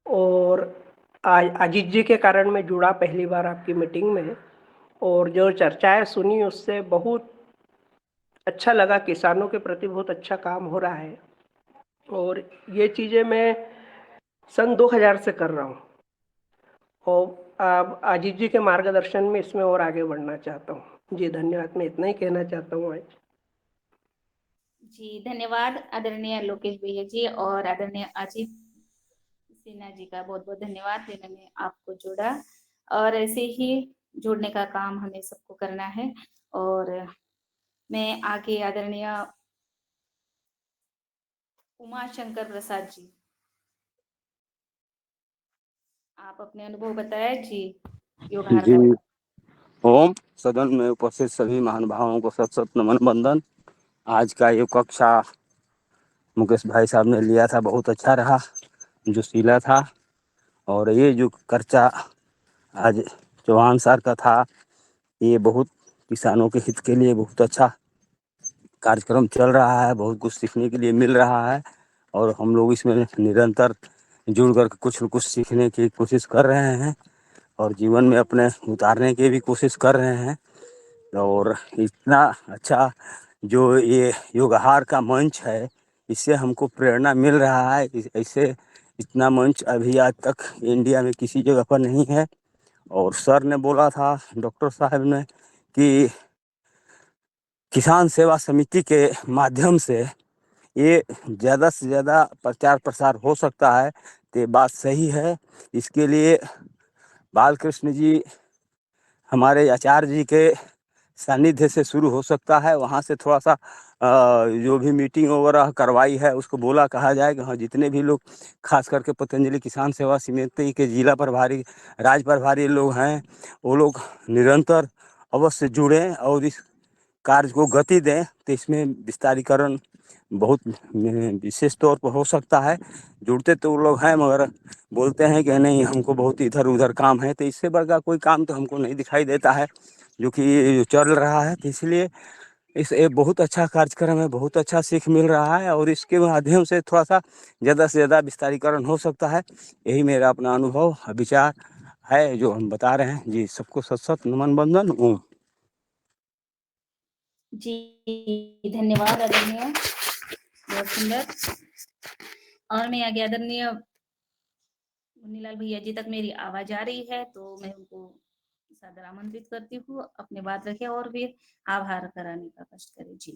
और आज अजीत जी के कारण मैं जुड़ा पहली बार आपकी मीटिंग में, और जो चर्चाएं सुनी उससे बहुत अच्छा लगा। किसानों के प्रति बहुत अच्छा काम हो रहा है और ये चीज़ें मैं सन 2000 से कर रहा हूँ और अब अजीत जी के मार्गदर्शन में इसमें और आगे बढ़ना चाहता हूँ। जी धन्यवाद, मैं इतना ही कहना चाहता हूँ आज। जी धन्यवाद आदरणीय लोकेश भैया जी और आदरणीय अजीत सिन्हा जी का बहुत बहुत धन्यवाद, जिन्होंने आपको जोड़ा। और ऐसे ही जोड़ने का काम हमें सबको करना है। और मैं आगे आदरणीय उमा शंकर प्रसाद जी, आप अपने अनुभव बताएं जी योगाहार जी का। ओम। सदन में उपस्थित सभी महानुभावों को सत सत नमन वंदन। आज का ये कक्षा मुकेश भाई साहब ने लिया था, बहुत अच्छा रहा, जोशीला था। और ये जो चर्चा आज चौहान सर का था, ये बहुत किसानों के हित के लिए बहुत अच्छा कार्यक्रम चल रहा है, बहुत कुछ सीखने के लिए मिल रहा है और हम लोग इसमें निरंतर जुड़ कर कुछ न कुछ सीखने की कोशिश कर रहे हैं और जीवन में अपने उतारने की भी कोशिश कर रहे हैं। और इतना अच्छा जो ये योगाहार का मंच है, इससे हमको प्रेरणा मिल रहा है। ऐसे इतना मंच अभी आज तक इंडिया में किसी जगह पर नहीं है। और सर ने बोला था, डॉक्टर साहब ने, कि किसान सेवा समिति के माध्यम से ये ज़्यादा से ज़्यादा प्रचार प्रसार हो सकता है, तो ये बात सही है। इसके लिए बालकृष्ण जी हमारे आचार्य जी के सानिध्य से शुरू हो सकता है। वहाँ से थोड़ा सा जो भी मीटिंग वगैरह करवाई है उसको बोला कहा जाए कि हाँ, जितने भी लोग खास करके पतंजलि किसान सेवा समिति के जिला प्रभारी, राज्य प्रभारी लोग हैं, वो लोग निरंतर अवश्य जुड़ें और इस कार्य को गति दें। तो इसमें विस्तारीकरण बहुत विशेष तौर पर हो सकता है। जुड़ते तो वो लोग हैं मगर बोलते हैं कि नहीं, हमको बहुत इधर उधर काम है। तो इससे बढ़ का कोई काम तो हमको नहीं दिखाई देता है जो कि चल रहा है। तो इसलिए इस एक बहुत अच्छा कार्यक्रम है, बहुत अच्छा सीख मिल रहा है और इसके माध्यम से थोड़ा सा ज़्यादा से ज़्यादा विस्तारीकरण हो सकता है। यही मेरा अपना अनुभव विचार है जो हम बता रहे हैं। जी सबको सत सत नमन बंदन ओम। जी धन्यवाद आदरणीय, बहुत सुंदर। और मैं आगे आदरणीय मुन्नीलाल भैया जी तक मेरी आवाज आ रही है तो मैं उनको सादर आमंत्रित करती हूँ, अपने बात रखे और फिर आभार कराने का कष्ट करें। जी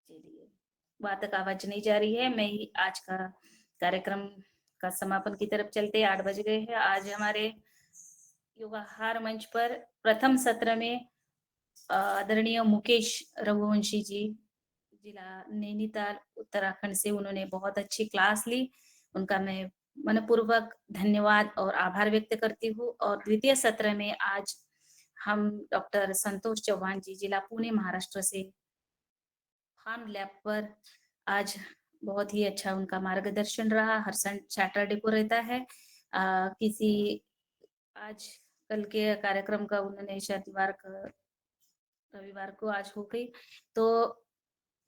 चलिए, बात तक आवाज नहीं जा रही है, मैं ही आज का कार्यक्रम का समापन की तरफ चलते 8 बज गए हैं। आज हमारे योगाहार मंच पर प्रथम सत्र में आदरणीय मुकेश रघुवंशी जी, जिला नैनीताल उत्तराखंड से, उन्होंने बहुत अच्छी क्लास ली। उनका मैं मनपूर्वक धन्यवाद और आभार व्यक्त करती हूँ। और द्वितीय सत्र में आज हम डॉक्टर संतोष चौहान जी, जिला पुणे महाराष्ट्र से, फार्म लैब पर आज बहुत ही अच्छा उनका मार्गदर्शन रहा। हर सैटरडे को रहता है। किसी आज कल के कार्यक्रम का उन्होंने रविवार को आज हो गई, तो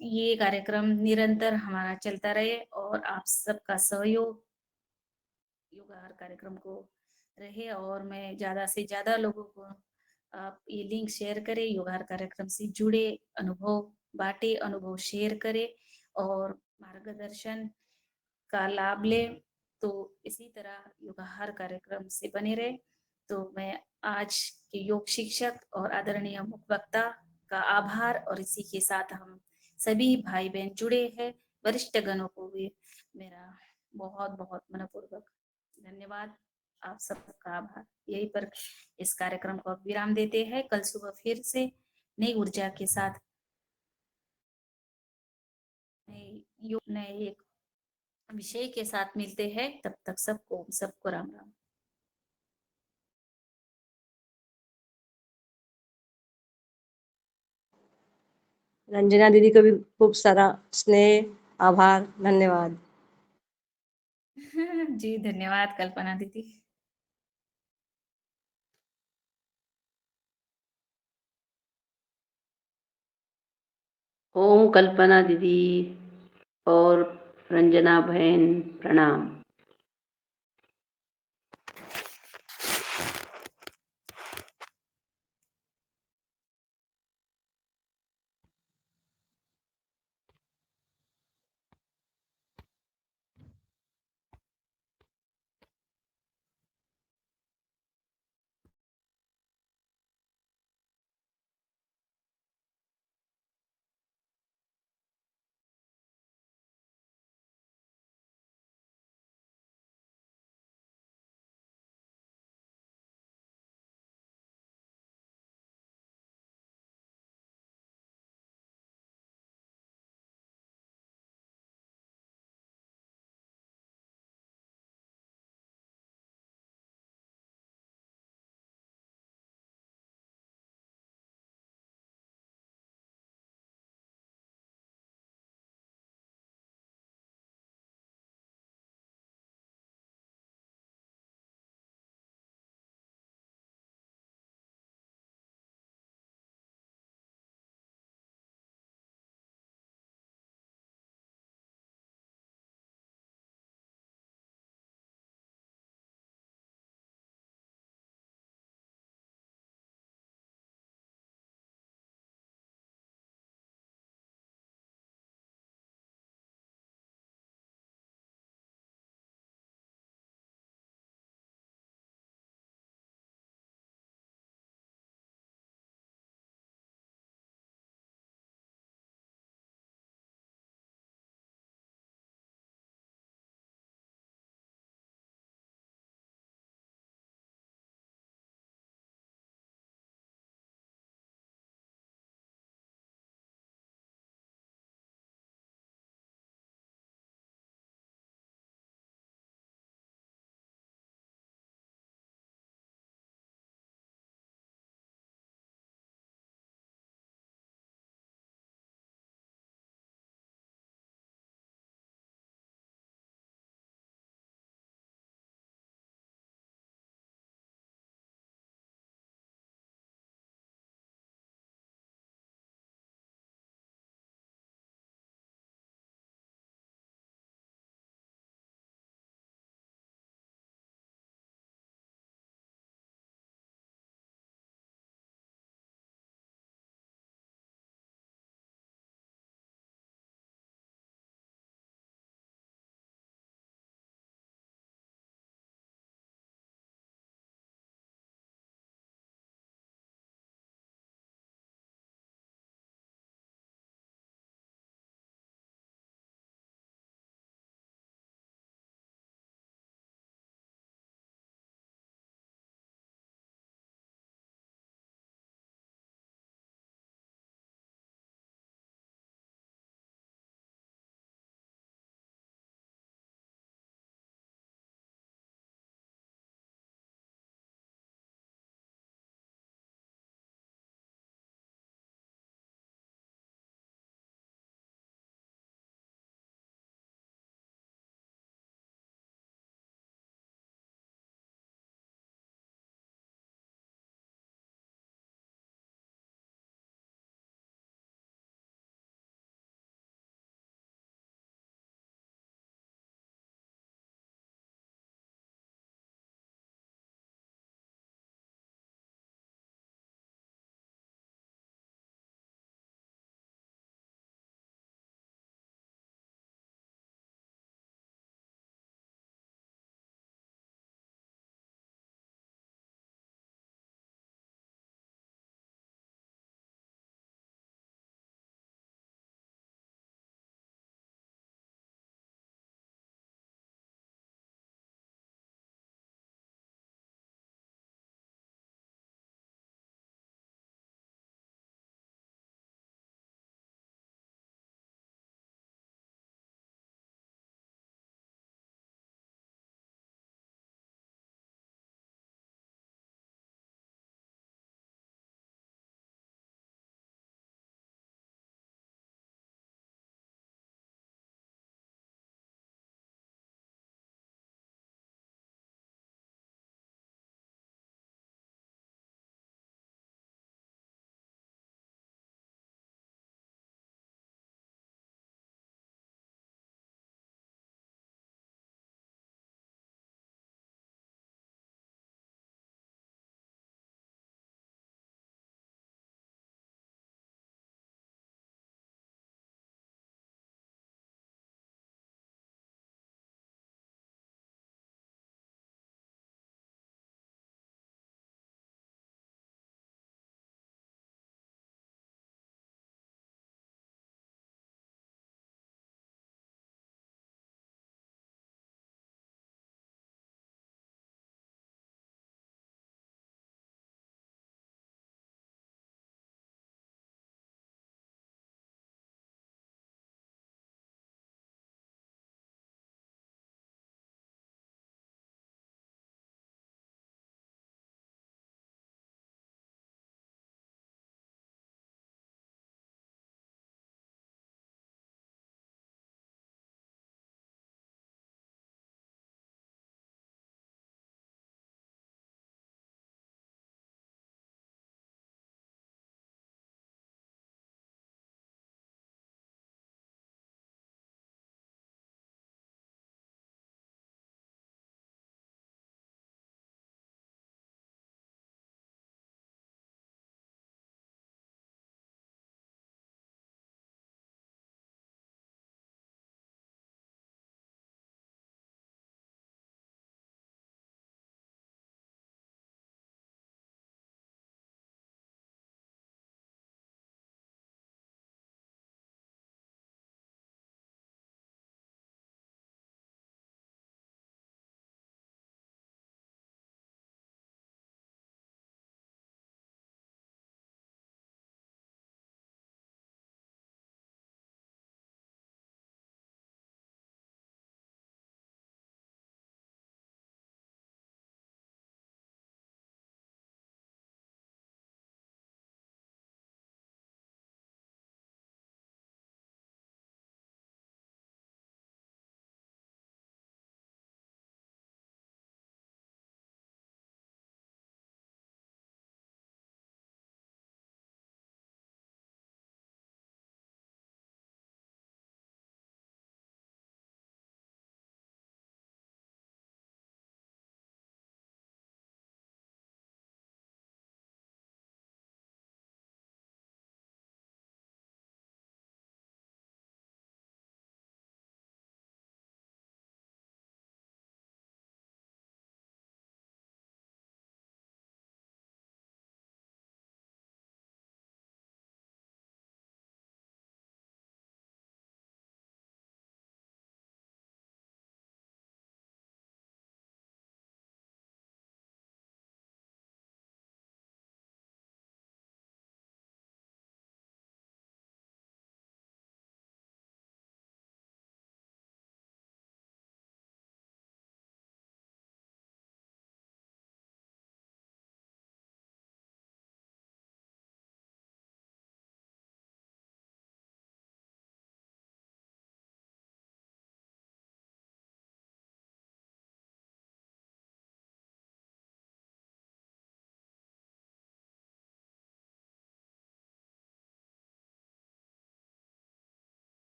ये कार्यक्रम निरंतर हमारा चलता रहे और आप सबका सहयोग योगाहार कार्यक्रम को रहे। और मैं ज्यादा से ज्यादा लोगों को आप ये लिंक शेयर करें, योगाहार कार्यक्रम से जुड़े, अनुभव बांटे, अनुभव शेयर करें और मार्गदर्शन का लाभ ले। तो इसी तरह योगाहार कार्यक्रम से बने रहे। तो मैं आज के योग शिक्षक और आदरणीय मुख्य वक्ता का आभार, और इसी के साथ हम सभी भाई बहन जुड़े हैं, वरिष्ठ गणों को भी मेरा बहुत बहुत मनपूर्वक धन्यवाद। आप सबका आभार। यही पर इस कार्यक्रम को विराम देते हैं। कल सुबह फिर से नई ऊर्जा के साथ नए एक विषय के साथ मिलते हैं। तब तक सबको राम राम। रंजना दीदी को भी खूब सारा स्नेह, आभार, धन्यवाद। जी धन्यवाद कल्पना दीदी। ओम कल्पना दीदी और रंजना बहन प्रणाम।